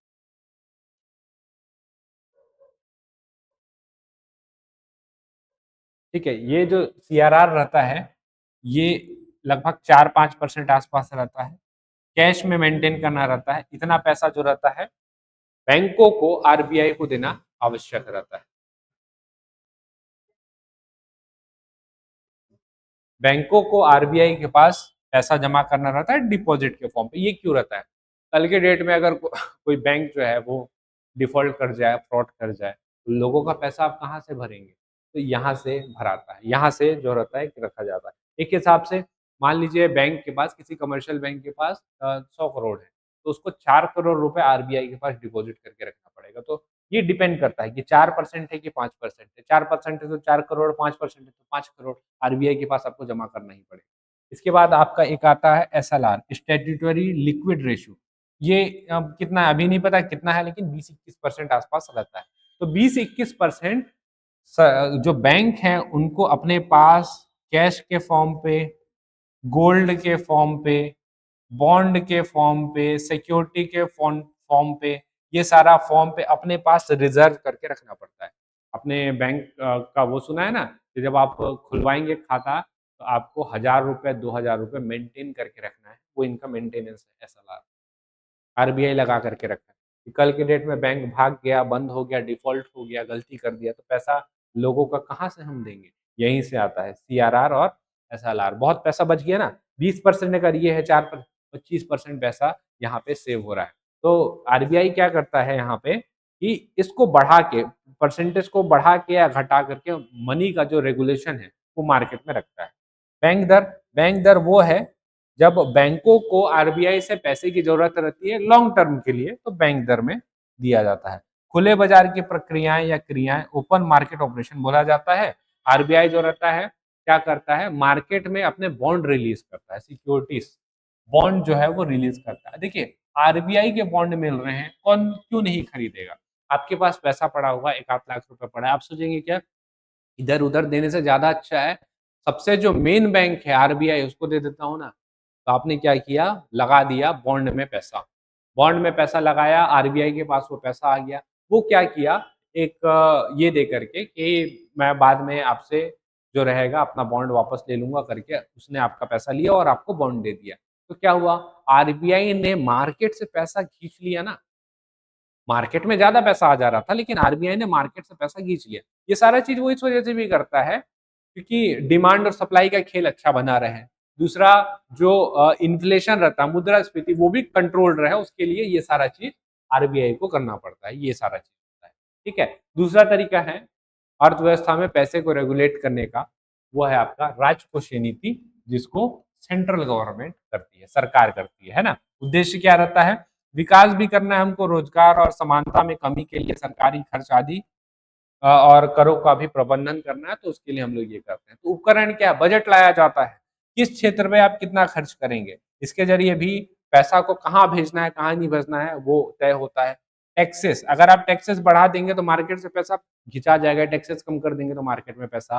ठीक है, ये जो सीआरआर रहता है, ये लगभग 4-5% आसपास रहता है। कैश में मेंटेन करना रहता है, इतना पैसा जो रहता है, बैंकों को आरबीआई को देना आवश्यक रहता है। बैंकों को आरबीआई के पास पैसा जमा करना रहता है डिपॉजिट के फॉर्म पे। ये क्यों रहता है? कल के डेट में अगर कोई बैंक जो है वो डिफॉल्ट कर जाए, फ्रॉड कर जाए, तो लोगों का पैसा आप कहाँ से भरेंगे? तो यहाँ से भराता है, यहाँ से जो रहता है कि रखा जाता है। एक हिसाब से मान लीजिए बैंक के पास, किसी कमर्शियल बैंक के पास 100 करोड़ है, तो उसको 4 करोड़ रुपए आरबीआई के पास डिपॉजिट करके रखना पड़ेगा। तो ये डिपेंड करता है कि 4% है कि 5% है। 4% है तो 4 करोड़, 5% है तो 5 करोड़ आरबीआई के पास आपको जमा करना ही पड़ेगा। इसके बाद आपका एक आता है एसएलआर, स्टैट्यूटरी लिक्विड रेशियो। ये कितना है अभी नहीं पता कितना है, लेकिन 20-21% आसपास रहता है। तो 20-21% जो बैंक हैं उनको अपने पास कैश के फॉर्म पे, गोल्ड के फॉर्म पे, बॉन्ड के फॉर्म पे, सिक्योरिटी के फॉर्म फॉर्म पे, ये सारा फॉर्म पे अपने पास रिजर्व करके रखना पड़ता है। अपने बैंक का वो सुना है ना कि जब आप खुलवाएंगे खाता तो आपको 1000 रुपए 2000 रुपए मेंटेन करके रखना है, वो इनका मेंटेनेंस है एसएलआर। आरबीआई लगा करके रखा है कि कल के डेट में बैंक भाग गया, बंद हो गया, डिफॉल्ट हो गया, गलती कर दिया, तो पैसा लोगों का कहाँ से हम देंगे? यहीं से आता है सीआरआर और एसएलआर। बहुत पैसा बच गया ना, 20% अगर ये है, 4 25% पैसा यहाँ पे सेव हो रहा है। तो आरबीआई क्या करता है यहाँ पे कि इसको बढ़ा के, परसेंटेज को बढ़ा के या घटा करके मनी का जो रेगुलेशन है वो मार्केट में रखता है। बैंक दर, बैंक दर वो है जब बैंकों को आरबीआई से पैसे की जरूरत रहती है लॉन्ग टर्म के लिए, तो बैंक दर में दिया जाता है। खुले बाजार की प्रक्रियाएं या क्रियाएं ओपन मार्केट ऑपरेशन बोला जाता है। आरबीआई जो रहता है क्या करता है, मार्केट में अपने बॉन्ड रिलीज करता है, सिक्योरिटीज बॉन्ड जो है वो रिलीज करता है। देखिए आरबीआई के बॉन्ड मिल रहे हैं, कौन क्यों नहीं खरीदेगा? आपके पास पैसा पड़ा होगा, 1 आध लाख रुपए पड़ा है, आप सोचेंगे क्या इधर उधर देने से ज्यादा अच्छा है सबसे जो मेन बैंक है आरबीआई उसको दे देता हूँ ना? तो आपने क्या किया, लगा दिया बॉन्ड में पैसा। बॉन्ड में पैसा लगाया, आरबीआई के पास वो पैसा आ गया। वो क्या किया, एक ये दे करके कि मैं बाद में आपसे जो रहेगा अपना बॉन्ड वापस ले लूंगा करके उसने आपका पैसा लिया और आपको बॉन्ड दे दिया। तो क्या हुआ, आरबीआई ने मार्केट से पैसा खींच लिया ना। मार्केट में ज़्यादा पैसा आ जा रहा था, लेकिन आरबीआई ने मार्केट से पैसा खींच लिया। ये सारा चीज़ वो इस वजह से भी करता है, क्योंकि डिमांड और सप्लाई का खेल अच्छा बना रहे। दूसरा जो इन्फ्लेशन रहता है, मुद्रास्फीति, वो भी कंट्रोल रहे, उसके लिए ये सारा चीज़ आरबीआई को करना पड़ता है, ये सारा चीज़ होता है। ठीक है? दूसरा तरीका है अर्थव्यवस्था में पैसे को रेगुलेट करने का, वो है आपका राजकोषीय नीति, जिसको सेंट्रल गवर्नमेंट करती है, सरकार करती है ना? उद्देश्य क्या रहता है? विकास भी करना है हमको, रोजगार और समानता में कमी के लिए सरकारी खर्च आदि और करों का भी प्रबंधन करना है, तो उसके लिए हम लोग ये करते हैं। तो उपकरण क्या है? बजट लाया जाता है, किस क्षेत्र में आप कितना खर्च करेंगे, इसके जरिए भी पैसा को कहाँ भेजना है कहाँ नहीं भेजना है वो तय होता है। टैक्सेस, अगर आप टैक्सेस बढ़ा देंगे तो मार्केट से पैसा खिंचा जाएगा, टैक्सेस कम कर देंगे तो मार्केट में पैसा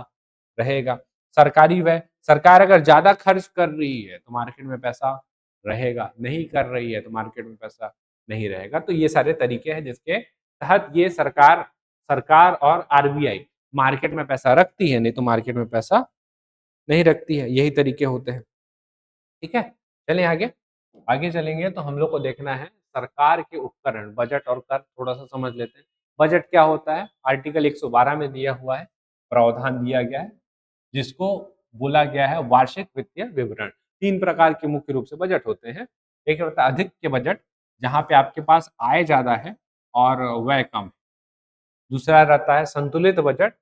रहेगा। सरकारी व्यय, सरकार अगर ज्यादा खर्च कर रही है तो मार्केट में पैसा रहेगा, नहीं कर रही है तो मार्केट में पैसा नहीं रहेगा। तो ये सारे तरीके हैं जिसके तहत ये सरकार सरकार और आरबीआई मार्केट में पैसा रखती है, नहीं तो मार्केट में पैसा नहीं रखती है। यही तरीके होते हैं। ठीक है, चलें आगे। आगे चलेंगे तो हम लोग को देखना है सरकार के उपकरण, बजट और कर थोड़ा सा समझ लेते हैं। बजट क्या होता है? आर्टिकल 112 में दिया हुआ है। प्रावधान दिया गया है, जिसको बोला गया है वार्षिक वित्तीय विवरण। 3 प्रकार के मुख्य रूप से बजट होते हैं। एक होता है अधिक के बजट, जहाँ पे आपके पास आय ज़्यादा है और व्यय कम है। दूसरा रहता है संतुलित बजट,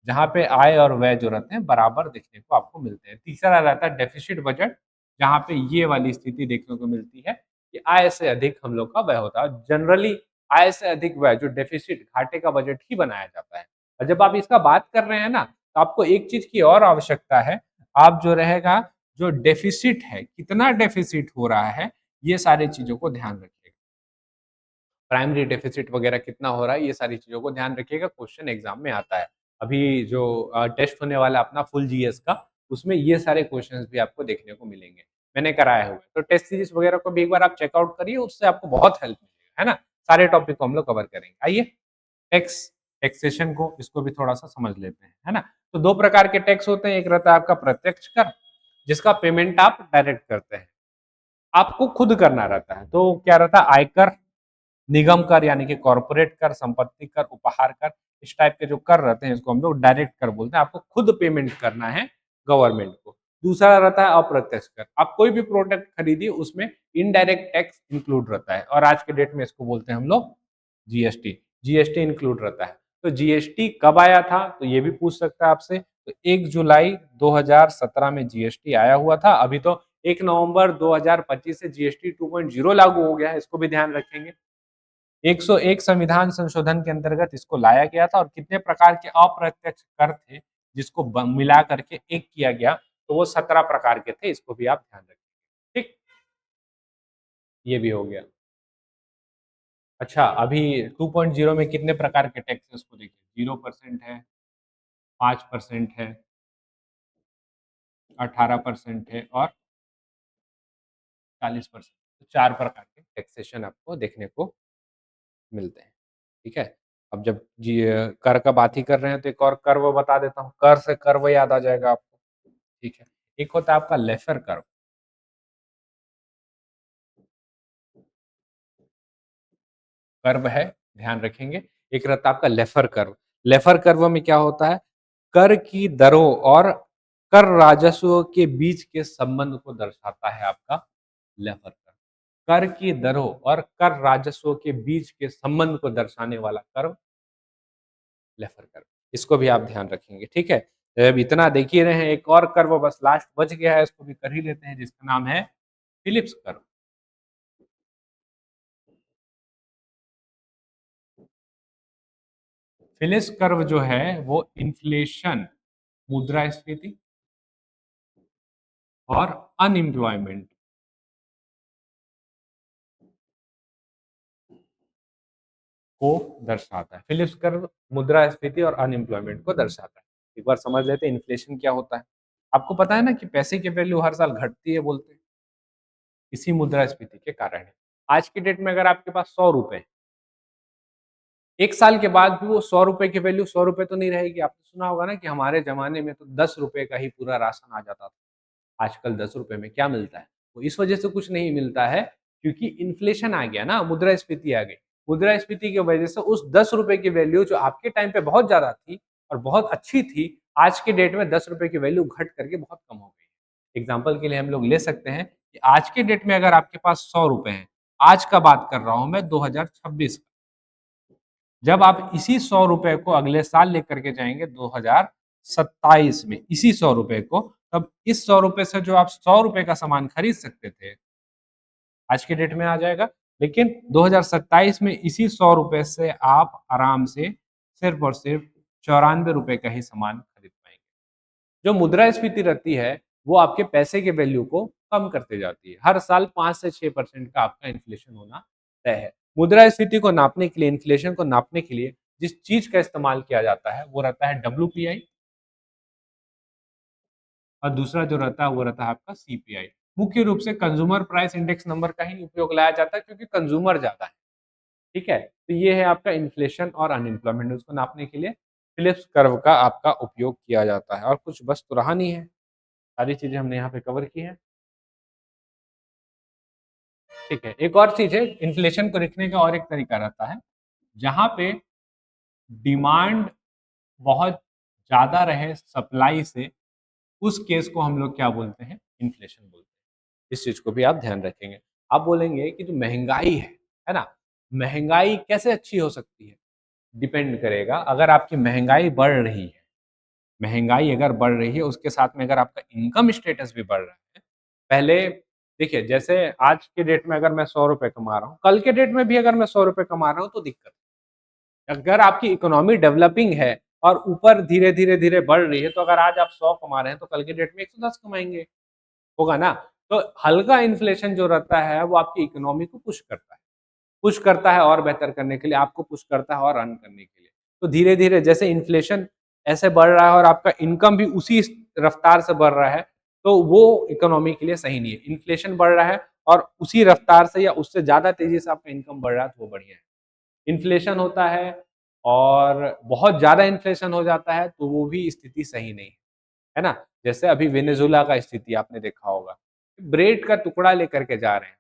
जहाँ पे आय और व्यय जो रहते हैं बराबर देखने को आपको मिलते हैं। तीसरा रहता है डेफिसिट बजट, जहाँ पे ये वाली स्थिति देखने को मिलती है कि आय से अधिक हम लोग का व्यय होता है। जनरली आय से अधिक व्यय, जो डेफिसिट, घाटे का बजट ही बनाया जाता है। और जब आप इसका बात कर रहे हैं ना, तो आपको एक चीज की और आवश्यकता है। आप जो रहेगा, जो डेफिसिट है, कितना डेफिसिट हो रहा है, ये सारी चीजों को ध्यान रखिएगा। प्राइमरी डेफिसिट वगैरह कितना हो रहा है, ये सारी चीज़ों को ध्यान रखिएगा, क्वेश्चन एग्जाम में आता है। अभी जो टेस्ट होने वाला है अपना फुल जीएस का, उसमें ये सारे क्वेश्चंस भी आपको देखने को मिलेंगे। मैंने कराया हुआ है, तो टेस्ट सीरीज वगैरह को भी एक बार आप चेकआउट करिए, उससे आपको बहुत हेल्प मिलेगा, है ना? सारे टॉपिक को हम लोग कवर करेंगे। आइए टैक्स, टैक्सेशन को, इसको भी थोड़ा-सा समझ लेते हैं, है ना? तो 2 प्रकार के टैक्स होते हैं, एक रहता है आपका प्रत्यक्ष कर, जिसका पेमेंट आप डायरेक्ट करते हैं। आपको खुद करना रहता है, तो क्या रहता है आयकर, निगम कर यानी कि कॉर्पोरेट कर, संपत्ति कर, उपहार कर, इस टाइप के जो कर रहते हैं, इसको हम लोग डायरेक्ट कर बोलते हैं। आपको खुद पेमेंट करना है गवर्नमेंट को। दूसरा रहता है अप्रत्यक्ष कर। आप कोई भी प्रोडक्ट खरीदिए, उसमें इनडायरेक्ट टैक्स इंक्लूड रहता है, और आज के डेट में इसको बोलते हैं हम लोग जीएसटी। जीएसटी इंक्लूड रहता है। तो जीएसटी कब आया था, तो ये भी पूछ सकता है आपसे। तो 1 जुलाई 2017 में जीएसटी आया हुआ था। अभी तो 1 नवंबर 2025 से जीएसटी 2.0 लागू हो गया है, इसको भी ध्यान रखेंगे। 101 संविधान संशोधन के अंतर्गत इसको लाया गया था, और कितने प्रकार के अप्रत्यक्ष कर थे जिसको मिला करके एक किया गया, तो वो 17 प्रकार के थे। इसको भी आप ध्यान रखें। ठीक, ये भी हो गया। अच्छा, अभी 2.0 में कितने प्रकार के टैक्स है उसको देखिए। 0% है, 5% है, 18% है और 40%। तो 4 प्रकार के टैक्सेशन आपको देखने को मिलते हैं। ठीक है? अब जब जी कर का बात ही कर रहे हैं, तो एक और कर्व बता देता हूँ। कर से कर्व याद आ जाएगा आपको। ठीक है? एक होता है आपका लेफर कर्व। कर्व है, ध्यान रखेंगे। एक रहता है आपका लेफर कर्व। लेफर कर्व में क्या होता है? कर की दरों और कर राजस्व के बीच के संबंध को दर्शाता है आपका लेफर कर्व। कर की दरों और कर राजस्व के बीच के संबंध को दर्शाने वाला कर्व लेफर कर्व। इसको भी आप ध्यान रखेंगे, ठीक है? तो अब इतना देख ही रहे हैं, एक और कर्व बस लास्ट बच गया है, इसको भी कर ही लेते हैं, जिसका नाम है फिलिप्स कर्व। फिलिप्स कर्व जो है वो इन्फ्लेशन, मुद्रास्फीति और अनएम्प्लॉयमेंट को दर्शाता है। फिलिप्स कर्व मुद्रास्फीति और अनएम्प्लॉयमेंट को दर्शाता है। एक बार समझ लेते हैं इन्फ्लेशन क्या होता है। आपको पता है ना कि पैसे की वैल्यू हर साल घटती है बोलते हैं, इसी मुद्रास्फीति के कारण है। आज की डेट में अगर आपके पास 100 रुपए हैं, 1 साल के बाद भी वो 100 रुपए की वैल्यू 100 रुपए तो नहीं रहेगी। आपने सुना होगा ना कि हमारे ज़माने में तो 10 रुपए का ही पूरा राशन आ जाता था। आजकल 10 रुपए में क्या मिलता है? तो इस वजह से कुछ नहीं मिलता है, क्योंकि इन्फ्लेशन आ गया ना, मुद्रास्फीति आ गई। मुद्रास्फीति की वजह से उस 10 रुपए की वैल्यू जो आपके टाइम पे बहुत ज़्यादा थी और बहुत अच्छी थी, आज के डेट में 10 रुपए की वैल्यू घट करके बहुत कम हो गई है। एग्ज़ाम्पल के लिए हम लोग ले सकते हैं कि आज के डेट में अगर आपके पास 100 रुपए हैं, आज का बात कर रहा हूँ मैं 2026 का। जब आप इसी 100 रुपए को अगले साल लेकर के जाएँगे 2027 में, इसी 100 रुपए को, तब इस 100 रुपए से जो आप 100 रुपए का सामान खरीद सकते थे, आज के डेट में आ जाएगा। लेकिन 2027 में इसी 100 रुपए से आप आराम से सिर्फ़ और सिर्फ़ 94 रुपए का ही सामान खरीद पाएँगे। जो मुद्रास्फीति रहती है, वो आपके पैसे के वैल्यू को कम करते जाती है। हर साल 5 से 6% का आपका इन्फ्लेशन होना तय है। मुद्रास्फीति को नापने के लिए, इन्फ्लेशन को नापने के लिए जिस चीज़ का इस्तेमाल किया जाता है, वो रहता है डब्ल्यूपीआई, और दूसरा जो रहता है वो रहता है आपका सीपीआई। मुख्य रूप से कंज्यूमर प्राइस इंडेक्स नंबर का ही उपयोग लाया जाता है, क्योंकि कंज्यूमर ज़्यादा है, ठीक है? तो ये है आपका इन्फ्लेशन और अनएम्प्लॉयमेंट, उसको नापने के लिए फिलिप्स कर्व का आपका उपयोग किया जाता है, और कुछ बच तो रहा नहीं है। सारी चीज़ें हमने यहाँ पे कवर की हैं। ठीक है, एक और चीज़ है, इन्फ्लेशन को लिखने का और एक तरीका रहता है, जहाँ पे डिमांड बहुत ज्यादा रहे सप्लाई से, उस केस को हम लोग क्या बोलते हैं, इन्फ्लेशन बोलते हैं। इस चीज को भी आप ध्यान रखेंगे। आप बोलेंगे कि जो महंगाई है ना, महंगाई कैसे अच्छी हो सकती है? डिपेंड करेगा, अगर आपकी महंगाई बढ़ रही है, महंगाई अगर बढ़ रही है उसके साथ में अगर आपका इनकम स्टेटस भी बढ़ रहा है। पहले देखिए, जैसे आज के डेट में अगर मैं 100 रुपए कमा रहा हूँ, कल के डेट में भी अगर मैं 100 रुपए कमा रहा हूँ तो दिक्कत है। अगर आपकी इकोनॉमी डेवलपिंग है और ऊपर धीरे धीरे धीरे बढ़ रही है, तो अगर आज आप 100 कमा रहे हैं तो कल के डेट में 110 कमाएंगे, होगा ना? तो हल्का इन्फ्लेशन जो रहता है वो आपकी इकोनॉमी को पुश करता है और बेहतर करने के लिए, आपको पुश करता है और अर्न करने के लिए। तो धीरे धीरे जैसे इन्फ्लेशन ऐसे बढ़ रहा है और आपका इनकम भी उसी रफ्तार से बढ़ रहा है, तो वो इकोनॉमी के लिए सही नहीं है। इन्फ्लेशन बढ़ रहा है और उसी रफ्तार से या उससे ज्यादा तेजी से आपका इनकम बढ़ रहा है, तो वो बढ़िया है। इन्फ्लेशन होता है और बहुत ज्यादा इन्फ्लेशन हो जाता है, तो वो भी स्थिति सही नहीं है ना? जैसे अभी वेनेजुला का स्थिति आपने देखा होगा, ब्रेड का टुकड़ा लेकर के जा रहे हैं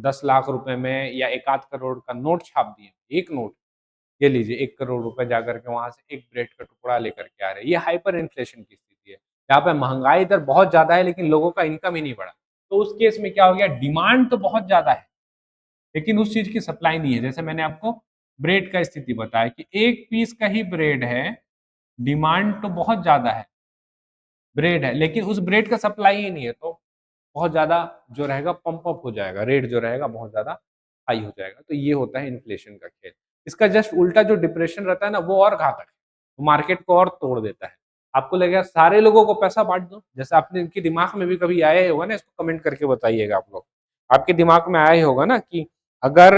10 लाख रुपए में, या 1 आध करोड़ का नोट छाप दिए, एक नोट, ये लीजिए 1 करोड़ रुपए जाकर के वहां से एक ब्रेड का टुकड़ा लेकर के आ रहे हैं। ये हाइपर इन्फ्लेशन की स्थिति है, यहाँ पे महंगाई दर बहुत ज्यादा है लेकिन लोगों का इनकम ही नहीं बढ़ा। तो उस केस में क्या हो गया, डिमांड तो बहुत ज्यादा है लेकिन उस चीज की सप्लाई नहीं है। जैसे मैंने आपको ब्रेड का स्थिति बताया कि एक पीस का ही ब्रेड है, डिमांड तो बहुत ज्यादा है, ब्रेड है, लेकिन उस ब्रेड का सप्लाई ही नहीं है, तो बहुत ज़्यादा जो रहेगा पंप अप हो जाएगा, रेट जो रहेगा बहुत ज़्यादा हाई हो जाएगा। तो ये होता है इन्फ्लेशन का खेल। इसका जस्ट उल्टा जो डिप्रेशन रहता है ना, वो और घातक है, वो मार्केट को और तोड़ देता है। आपको लगेगा सारे लोगों को पैसा बाँट दो, जैसे आपने इनके दिमाग में भी कभी आया ही होगा ना, इसको कमेंट करके बताइएगा आप लोग। आपके दिमाग में आया ही होगा ना कि अगर,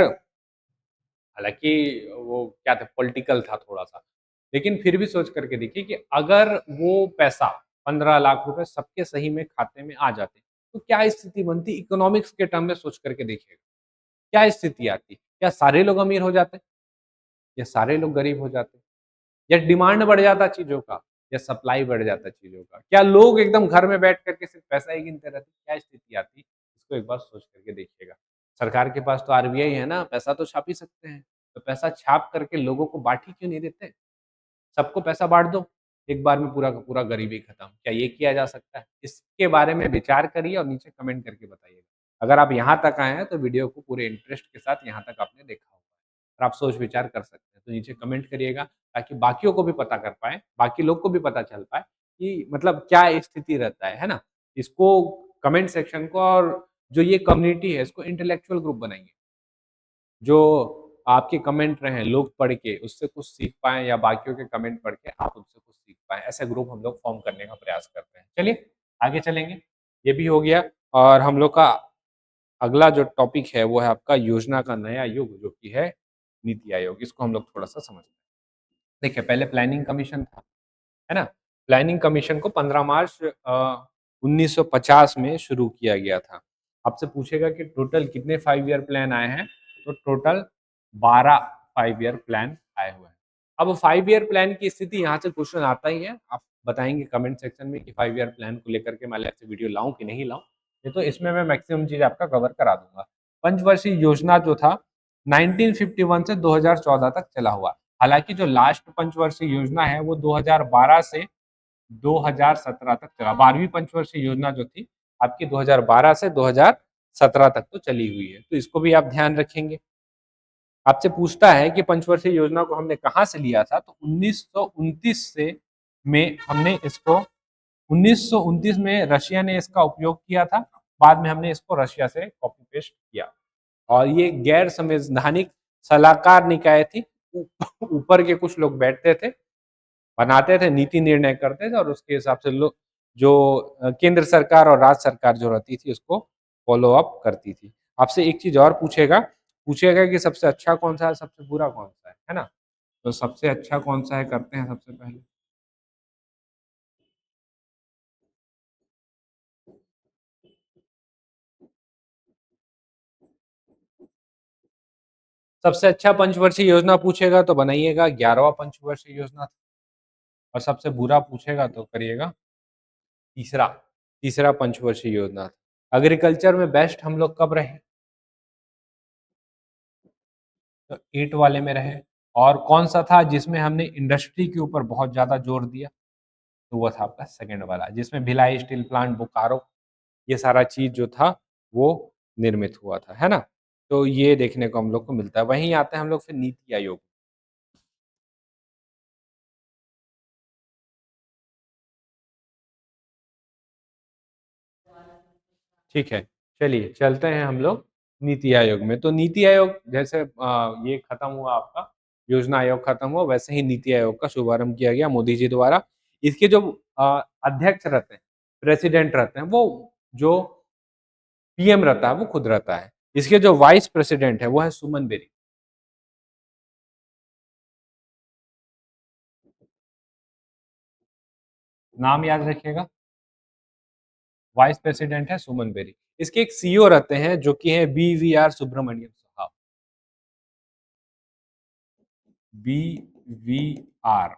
हालाँकि वो क्या था, पॉलिटिकल था थोड़ा-सा, लेकिन फिर भी सोच करके देखिए कि अगर वो पैसा 15 लाख रुपए सबके सही में खाते में आ जाते, तो क्या स्थिति बनती? इकोनॉमिक्स के टर्म में सोच करके देखिएगा, क्या स्थिति आती? क्या सारे लोग अमीर हो जाते? या सारे लोग गरीब हो जाते? या डिमांड बढ़ जाता चीज़ों का? या सप्लाई बढ़ जाता चीज़ों का? क्या लोग एकदम घर में बैठ कर के सिर्फ पैसा ही गिनते रहते? क्या स्थिति आती? इसको एक बार सोच करके देखिएगा। सरकार के पास तो आरबीआई है ना, पैसा तो छाप ही सकते हैं। तो पैसा छाप करके लोगों को बाँट ही क्यों नहीं देते? सबको पैसा बाँट दो, एक बार में पूरा का पूरा गरीबी खत्म। क्या ये किया जा सकता है? इसके बारे में विचार करिए और नीचे कमेंट करके बताइएगा। अगर आप यहाँ तक आए हैं तो वीडियो को पूरे इंटरेस्ट के साथ यहाँ तक आपने देखा होगा और आप सोच विचार कर सकते हैं। तो नीचे कमेंट करिएगा ताकि बाकियों को भी पता कर पाएँ, बाकी लोग को भी पता चल पाए कि मतलब क्या स्थिति रहता है ना? इसको कमेंट सेक्शन को और जो ये कम्युनिटी है इसको इंटेलेक्चुअल ग्रुप बनाइए। जो आपके कमेंट रहे हैं, लोग पढ़ के उससे कुछ सीख पाएँ या बाकियों के कमेंट पढ़ के आप उनसे कुछ सीख पाएँ, ऐसा ग्रुप हम लोग फॉर्म करने का प्रयास करते हैं। चलिए, आगे चलेंगे। ये भी हो गया और हम लोग का अगला जो टॉपिक है वो है आपका योजना का नया युग, जो कि है नीति आयोग। इसको हम लोग थोड़ा-सा समझते हैं। देखिए, पहले प्लानिंग कमीशन था, है ना? प्लानिंग कमीशन को 15 मार्च 1950 में शुरू किया गया था। आपसे पूछेगा कि टोटल कितने 5 ईयर प्लान आए हैं? तो टोटल 12 5 ईयर प्लान आए हुए हैं। अब 5 ईयर प्लान की स्थिति यहाँ से क्वेश्चन आता ही है। आप बताएँगे कमेंट सेक्शन में कि 5 ईयर प्लान को लेकर के मैं अलग से वीडियो लाऊँ कि नहीं लाऊँ? नहीं तो इसमें मैं मैक्सिमम चीज़ आपका कवर करा दूँगा। पंचवर्षीय योजना जो था 1951 से 2014 तक चला हुआ। हालाँकि जो लास्ट पंचवर्षीय योजना है वो 2012 से 2017 तक चला। 12वीं पंचवर्षीय योजना जो थी आपकी 2012 से 2017 तक तो चली हुई है। तो इसको भी आप ध्यान रखेंगे। आपसे पूछता है कि पंचवर्षीय योजना को हमने कहाँ से लिया था? तो 1929 से में हमने इसको 1929 में रशिया ने इसका उपयोग किया था। बाद में हमने इसको रशिया से कॉपी पेस्ट किया और ये गैर संवैधानिक सलाहकार निकाय थी। ऊपर के कुछ लोग बैठते थे, बनाते थे, नीति निर्णय करते थे और उसके हिसाब से लोग जो केंद्र सरकार और राज्य सरकार जो रहती थी उसको फॉलो अप करती थी। आपसे एक चीज़ और पूछेगा, पूछेगा कि सबसे अच्छा कौन-सा है, सबसे बुरा कौन-सा है ना? तो सबसे अच्छा कौन-सा है करते हैं सबसे पहले। सबसे अच्छा पंचवर्षीय योजना पूछेगा तो बनाइएगा 11वां पंचवर्षीय योजना और सबसे बुरा पूछेगा तो करिएगा तीसरा, तीसरा पंचवर्षीय योजना। एग्रीकल्चर में बेस्ट हम लोग कब रहे? तो 8 वाले में रहे। और कौन-सा था जिसमें हमने इंडस्ट्री के ऊपर बहुत ज़्यादा जोर दिया? तो वो था आपका सेकंड वाला, जिसमें भिलाई स्टील प्लांट, बोकारो, ये सारा चीज़ जो था वो निर्मित हुआ था, है ना? तो ये देखने को हम लोग को मिलता है। वहीं आते हैं हम लोग फिर नीति आयोग। ठीक है, चलिए चलते हैं हम लोग नीति आयोग में। तो नीति आयोग जैसे ये खत्म हुआ आपका, योजना आयोग खत्म हुआ, वैसे ही नीति आयोग का शुभारंभ किया गया मोदी जी द्वारा। इसके जो अध्यक्ष रहते हैं, प्रेसिडेंट रहते हैं, वो जो पीएम रहता है वो खुद रहता है। इसके जो वाइस प्रेसिडेंट है वो है सुमन बेरी। नाम याद रखिएगा, वाइस प्रेसिडेंट है सुमन बेरी। इसके एक सीईओ रहते हैं जो कि है बीवीआर सुब्रमण्यम साहब। बीवीआर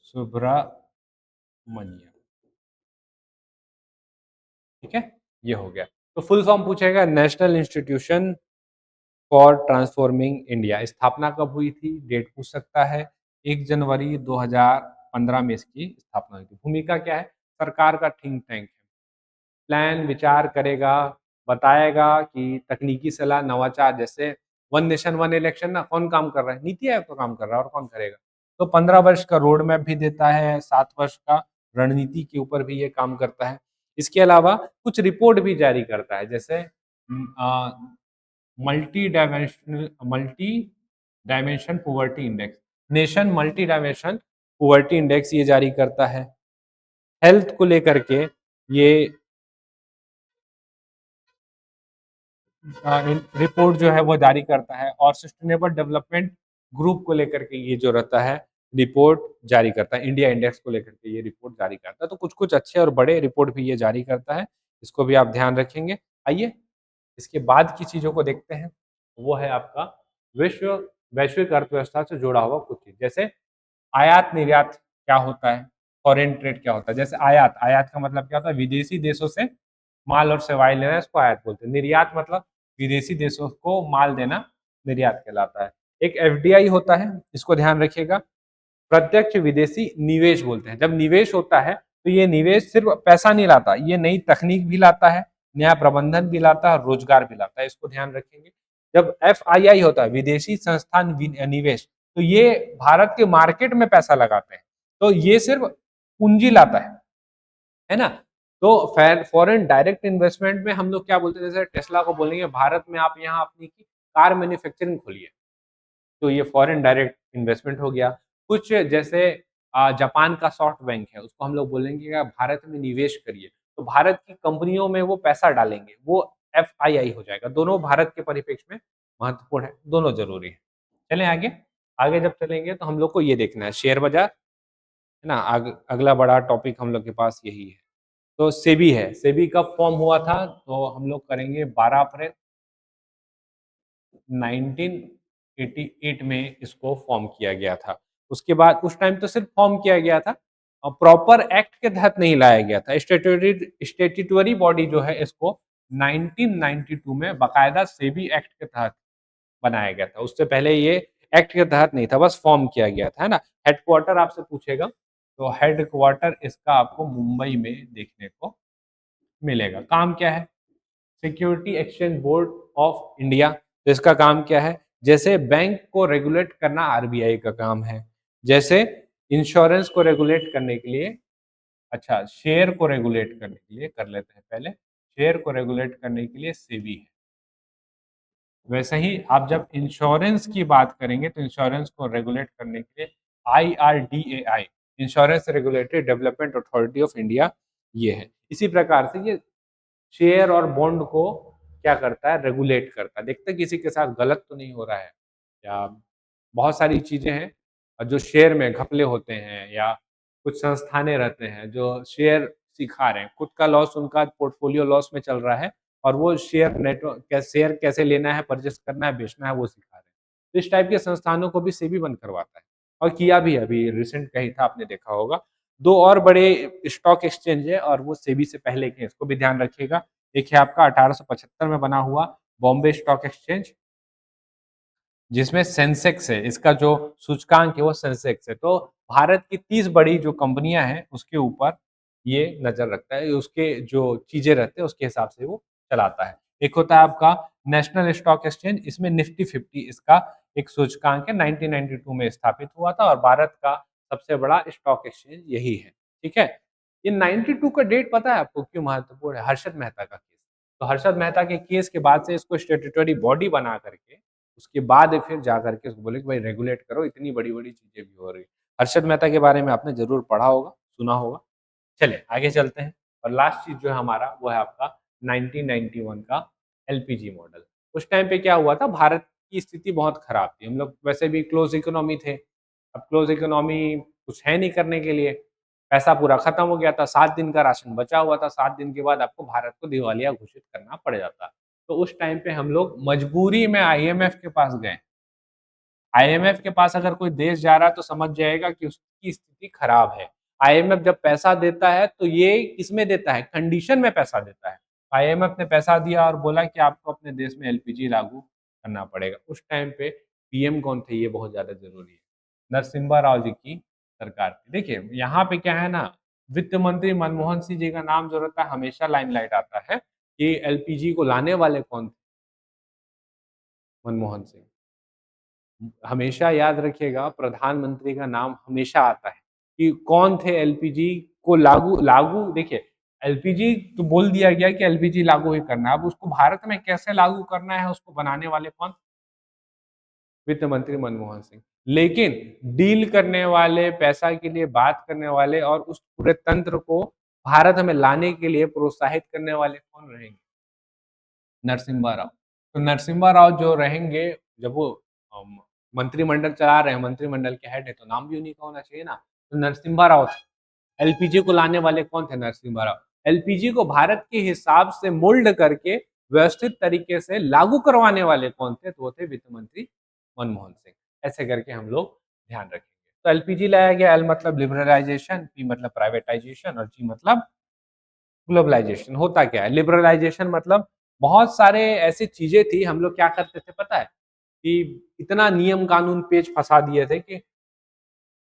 सुब्रमण्यम, ठीक है, ये हो गया। तो फुल फॉर्म पूछेगा, national institution for transforming India. स्थापना कब हुई थी, डेट पूछ सकता है। 1 जनवरी 2015 में इसकी स्थापना हुई थी। भूमिका क्या है, सरकार का थिंक टैंक है। प्लान विचार करेगा, बताएगा कि तकनीकी सलाह, नवाचार, जैसे वन नेशन वन इलेक्शन ना कौन काम कर रहा है, नीति आयोग तो काम कर रहा है, और कौन करेगा। तो 15 वर्ष का रोड मैप भी देता है, 7 वर्ष का रणनीति के ऊपर भी ये काम करता है। इसके अलावा कुछ रिपोर्ट भी जारी करता है, जैसे multi dimension poverty index, nation multi dimension poverty index ये जारी करता है। हेल्थ को लेकर के ये रिपोर्ट जो है वो जारी करता है, और सस्टेनेबल डेवलपमेंट ग्रुप को लेकर के ये जो रहता है रिपोर्ट जारी करता है। इंडिया इंडेक्स को लेकर के ये रिपोर्ट जारी करता है। तो कुछ कुछ अच्छे और बड़े रिपोर्ट भी ये जारी करता है, इसको भी आप ध्यान रखेंगे। आइए इसके बाद की चीजों को देखते हैं। वो है आपका विश्व वैश्विक अर्थव्यवस्था से जुड़ा हुआ कुछ चीज, जैसे आयात निर्यात क्या होता है, फॉरेन ट्रेड क्या होता है। जैसे आयात, आयात का मतलब क्या होता है, विदेशी देशों से माल और सेवाएं लेना, इसको आयात बोलते हैं। निर्यात मतलब विदेशी देशों को माल देना, निर्यात कहलाता है। एक एफडीआई होता है, इसको ध्यान रखिएगा, प्रत्यक्ष विदेशी निवेश बोलते हैं। जब निवेश होता है तो ये निवेश सिर्फ पैसा नहीं लाता, ये नई तकनीक भी लाता है, नया प्रबंधन भी लाता है, रोजगार भी लाता है, इसको ध्यान रखेंगे। जब एफआईआई होता है, विदेशी संस्थान निवेश, तो ये भारत के मार्केट में पैसा लगाते हैं, तो ये सिर्फ पूंजी लाता है ना। तो फॉरेन डायरेक्ट इन्वेस्टमेंट में हम लोग क्या बोलते हैं, जैसे टेस्ला को बोलेंगे भारत में आप यहाँ अपनी कार मैन्युफैक्चरिंग खोलिए, तो ये फॉरेन डायरेक्ट इन्वेस्टमेंट हो गया। कुछ जैसे जापान का सॉफ्ट बैंक है, उसको हम लोग बोलेंगे कि आप भारत में निवेश करिए, तो भारत की कंपनियों में वो पैसा डालेंगे, वो एफआईआई हो जाएगा। दोनों भारत के परिप्रेक्ष्य में महत्वपूर्ण है, दोनों जरूरी है। चलें आगे। आगे जब चलेंगे तो हम लोग को ये देखना है शेयर बाजार, है ना। अगला बड़ा टॉपिक हम लोग के पास यही है। तो सेबी है, सेबी कब फॉर्म हुआ था, तो हम लोग करेंगे 12 अप्रैल 1988 में इसको फॉर्म किया गया था। उसके बाद उस टाइम तो सिर्फ फॉर्म किया गया था, और प्रॉपर एक्ट के तहत नहीं लाया गया था। स्टेट्यूटरी बॉडी जो है इसको 1992 में बाकायदा सेबी एक्ट के तहत बनाया गया था। उससे पहले ये एक्ट के तहत नहीं था, बस फॉर्म किया गया था, है ना। हेडक्वार्टर आपसे पूछेगा, तो हेडक्वार्टर इसका आपको मुंबई में देखने को मिलेगा। काम क्या है, security exchange board of India. तो इसका काम क्या है, जैसे बैंक को रेगुलेट करना आरबीआई का काम है, जैसे इंश्योरेंस को रेगुलेट करने के लिए, अच्छा शेयर को रेगुलेट करने के लिए कर लेते हैं पहले, शेयर को रेगुलेट करने के लिए सेबी है। वैसे ही आप जब इंश्योरेंस की बात करेंगे तो इंश्योरेंस को रेगुलेट करने के लिए IRDAI, insurance regulatory development authority of India, ये है। इसी प्रकार से ये शेयर और बॉन्ड को क्या करता है, रेगुलेट करता है, देखते हैं किसी के साथ गलत तो नहीं हो रहा है, या बहुत सारी चीजें हैं जो शेयर में घपले होते हैं, या कुछ संस्थानें रहते हैं जो शेयर सिखा रहे हैं, खुद का लॉस, उनका पोर्टफोलियो लॉस में चल रहा है, और वो शेयर नेटवर्क, शेयर कैसे लेना है, परचेस करना है, बेचना है, वो सिखा रहे हैं। तो इस टाइप के संस्थानों को भी सेबी बंद करवाता है, और किया भी अभी रिसेंट का ही था, आपने देखा होगा। दो और बड़े स्टॉक एक्सचेंज है, और वो सेबी से पहले के, इसको भी ध्यान रखिएगा। एक है आपका 1875 में बना हुआ बॉम्बे स्टॉक एक्सचेंज, जिसमें सेंसेक्स है, इसका जो सूचकांक है वो सेंसेक्स है। तो भारत की 30 बड़ी जो कंपनियां हैं उसके ऊपर ये नजर रखता है, उसके जो चीजें रहते हैं उसके हिसाब से वो चलाता है। एक होता है आपका नेशनल स्टॉक एक्सचेंज, इसमें निफ्टी 50 इसका एक सूचकांक है, 1992 में स्थापित हुआ था और भारत का सबसे बड़ा स्टॉक एक्सचेंज यही है। ठीक है, ये 92 का डेट पता है आपको क्यों महत्वपूर्ण है? हर्षद मेहता का केस। तो हर्षद मेहता के केस के बाद से इसको स्टेट्यूटरी बॉडी बना करके उसके बाद फिर जा करके उसको बोले कि भाई रेगुलेट करो, इतनी बड़ी-बड़ी चीज़ें भी हो रही हैं। हर्षद मेहता के बारे में आपने ज़रूर पढ़ा होगा, सुना होगा। चलिए आगे चलते हैं और लास्ट चीज़ जो है हमारा वो है आपका 1991 का एलपीजी मॉडल। उस टाइम पे क्या हुआ था, भारत की स्थिति बहुत खराब थी। हम लोग वैसे भी क्लोज़ इकोनॉमी थे। अब क्लोज़ इकोनॉमी कुछ है नहीं करने के लिए, पैसा पूरा खत्म हो गया था, 7 दिन का राशन बचा हुआ था, 7 दिन के बाद आपको भारत को दिवालिया घोषित करना पड़ जाता। तो उस टाइम पे हम लोग मजबूरी में आईएमएफ के पास गए। आईएमएफ के पास अगर कोई देश जा रहा है तो समझ जाएगा कि उसकी स्थिति खराब है। आईएमएफ जब पैसा देता है तो ये किसमें देता है? कंडीशन में पैसा देता है। आईएमएफ ने पैसा दिया और बोला कि आपको अपने देश में एलपीजी लागू करना पड़ेगा। उस टाइम पे पीएम कौन थे ये बहुत ज़्यादा ज़रूरी है। नरसिम्हा राव जी की सरकार थी। देखिए यहाँ पे क्या है ना, वित्त मंत्री मनमोहन सिंह जी का नाम जो रहता है हमेशा लाइमलाइट आता है कि एलपीजी को लाने वाले कौन थे? मनमोहन सिंह। हमेशा याद रखिएगा प्रधानमंत्री का नाम हमेशा आता है कि कौन थे एलपीजी को लागू लागू देखिए एलपीजी तो बोल दिया गया कि एलपीजी लागू ही करना है। अब उसको भारत में कैसे लागू करना है उसको बनाने वाले कौन? वित्त मंत्री मनमोहन सिंह। लेकिन डील करने वाले, पैसा के लिए बात करने वाले और उस पूरे तंत्र को भारत में लाने के लिए प्रोत्साहित करने वाले कौन रहेंगे? नरसिम्हा राव। तो नरसिम्हा राव जो रहेंगे जब वो अम, मंत्रिमंडल चला रहे हैं, मंत्रिमंडल के हेड है तो नाम भी उन्हीं का होना चाहिए ना। तो नरसिम्हा राव थे। एलपीजी को लाने वाले कौन थे? नरसिम्हा राव। एलपीजी को भारत के हिसाब से मोल्ड करके व्यवस्थित तरीके से लागू करवाने वाले कौन थे? तो वो थे वित्त मंत्री मनमोहन सिंह। ऐसे करके हम लोग ध्यान रखेंगे। तो एलपीजी लाया गया, एल मतलब लिबरलाइजेशन, पी मतलब प्राइवेटाइजेशन और जी मतलब ग्लोबलाइजेशन। होता क्या है लिबरलाइजेशन मतलब बहुत सारे ऐसी चीजें थी, हम लोग क्या करते थे पता है कि इतना नियम कानून पेच फंसा दिए थे कि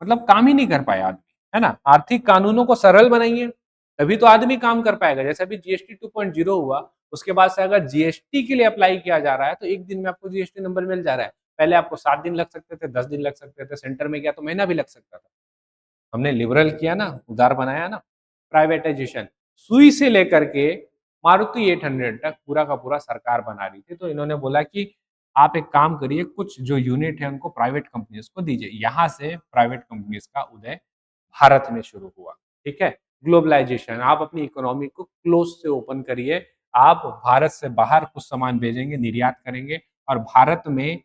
मतलब काम ही नहीं कर पाए आदमी, है ना। आर्थिक कानूनों को सरल बनाइए तभी तो आदमी काम कर पाएगा। जैसे अभी जीएसटी 2.0 हुआ, उसके बाद से अगर जीएसटी के लिए अप्लाई किया जा रहा है तो एक दिन में आपको जीएसटी नंबर मिल जा रहा है। पहले आपको 7 दिन लग सकते थे, 10 दिन लग सकते थे, सेंटर में गया तो महीना भी लग सकता था। हमने लिबरल किया ना, उदार बनाया ना। प्राइवेटाइजेशन, सुई से लेकर के मारुति 800 तक पूरा का पूरा सरकार बना रही थी। तो इन्होंने बोला कि आप एक काम करिए, कुछ जो यूनिट है उनको प्राइवेट कंपनीज को दीजिए। यहाँ से प्राइवेट कंपनीज का उदय भारत में शुरू हुआ। ठीक है, ग्लोबलाइजेशन, आप अपनी इकोनॉमी को क्लोज से ओपन करिए। आप भारत से बाहर कुछ सामान भेजेंगे, निर्यात करेंगे और भारत में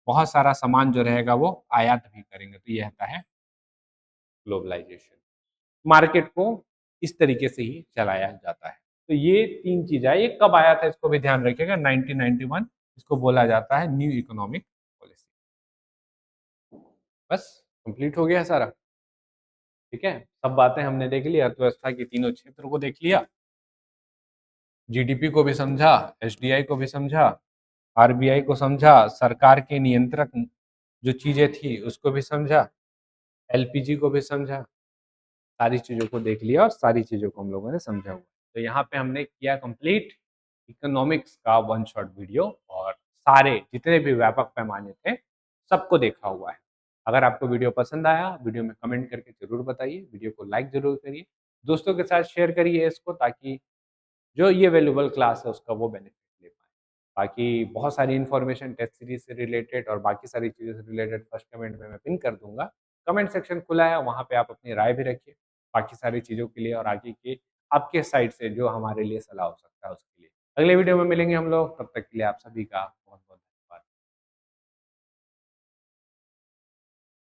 बहुत सारा सामान जो रहेगा वो आयात भी करेंगे। तो ये होता है ग्लोबलाइजेशन। मार्केट को इस तरीके से ही चलाया जाता है। तो ये 3 चीज़ है। ये कब आया था इसको भी ध्यान रखिएगा, 1991। इसको बोला जाता है न्यू इकोनॉमिक पॉलिसी। बस कंप्लीट हो गया सारा। ठीक है, सब बातें हमने देख ली, अर्थव्यवस्था की तीनों क्षेत्र को देख लिया, जीडीपी को भी समझा, एसडीआई को भी समझा, आरबीआई को समझा, सरकार के नियंत्रक जो चीज़ें थी उसको भी समझा, एलपीजी को भी समझा। सारी चीज़ों को देख लिया और सारी चीज़ों को हम लोगों ने समझा हुआ है। तो यहाँ पे हमने किया कंप्लीट इकोनॉमिक्स का वन शॉट वीडियो और सारे जितने भी व्यापक पैमाने थे, सबको देखा हुआ है। अगर आपको वीडियो पसंद आया, वीडियो में कमेंट करके ज़रूर बताइए, वीडियो को लाइक ज़रूर करिए, दोस्तों के साथ शेयर करिए इसको ताकि जो ये वैल्यूएबल क्लास है उसका वो बेनिफिट ले पाएँ। बाकी बहुत सारी इन्फॉर्मेशन टेस्ट सीरीज़ से रिलेटेड और बाकी सारी चीज़ों से रिलेटेड फर्स्ट कमेंट में मैं पिन कर दूँगा। कमेंट सेक्शन खुला है, वहाँ पे आप अपनी राय भी रखिए, बाकी सारी चीज़ों के लिए और आगे की आपके साइड से जो हमारे लिए सलाह हो सकता है उसके लिए। अगले वीडियो में मिलेंगे हम लोग, तब तक के लिए आप सभी का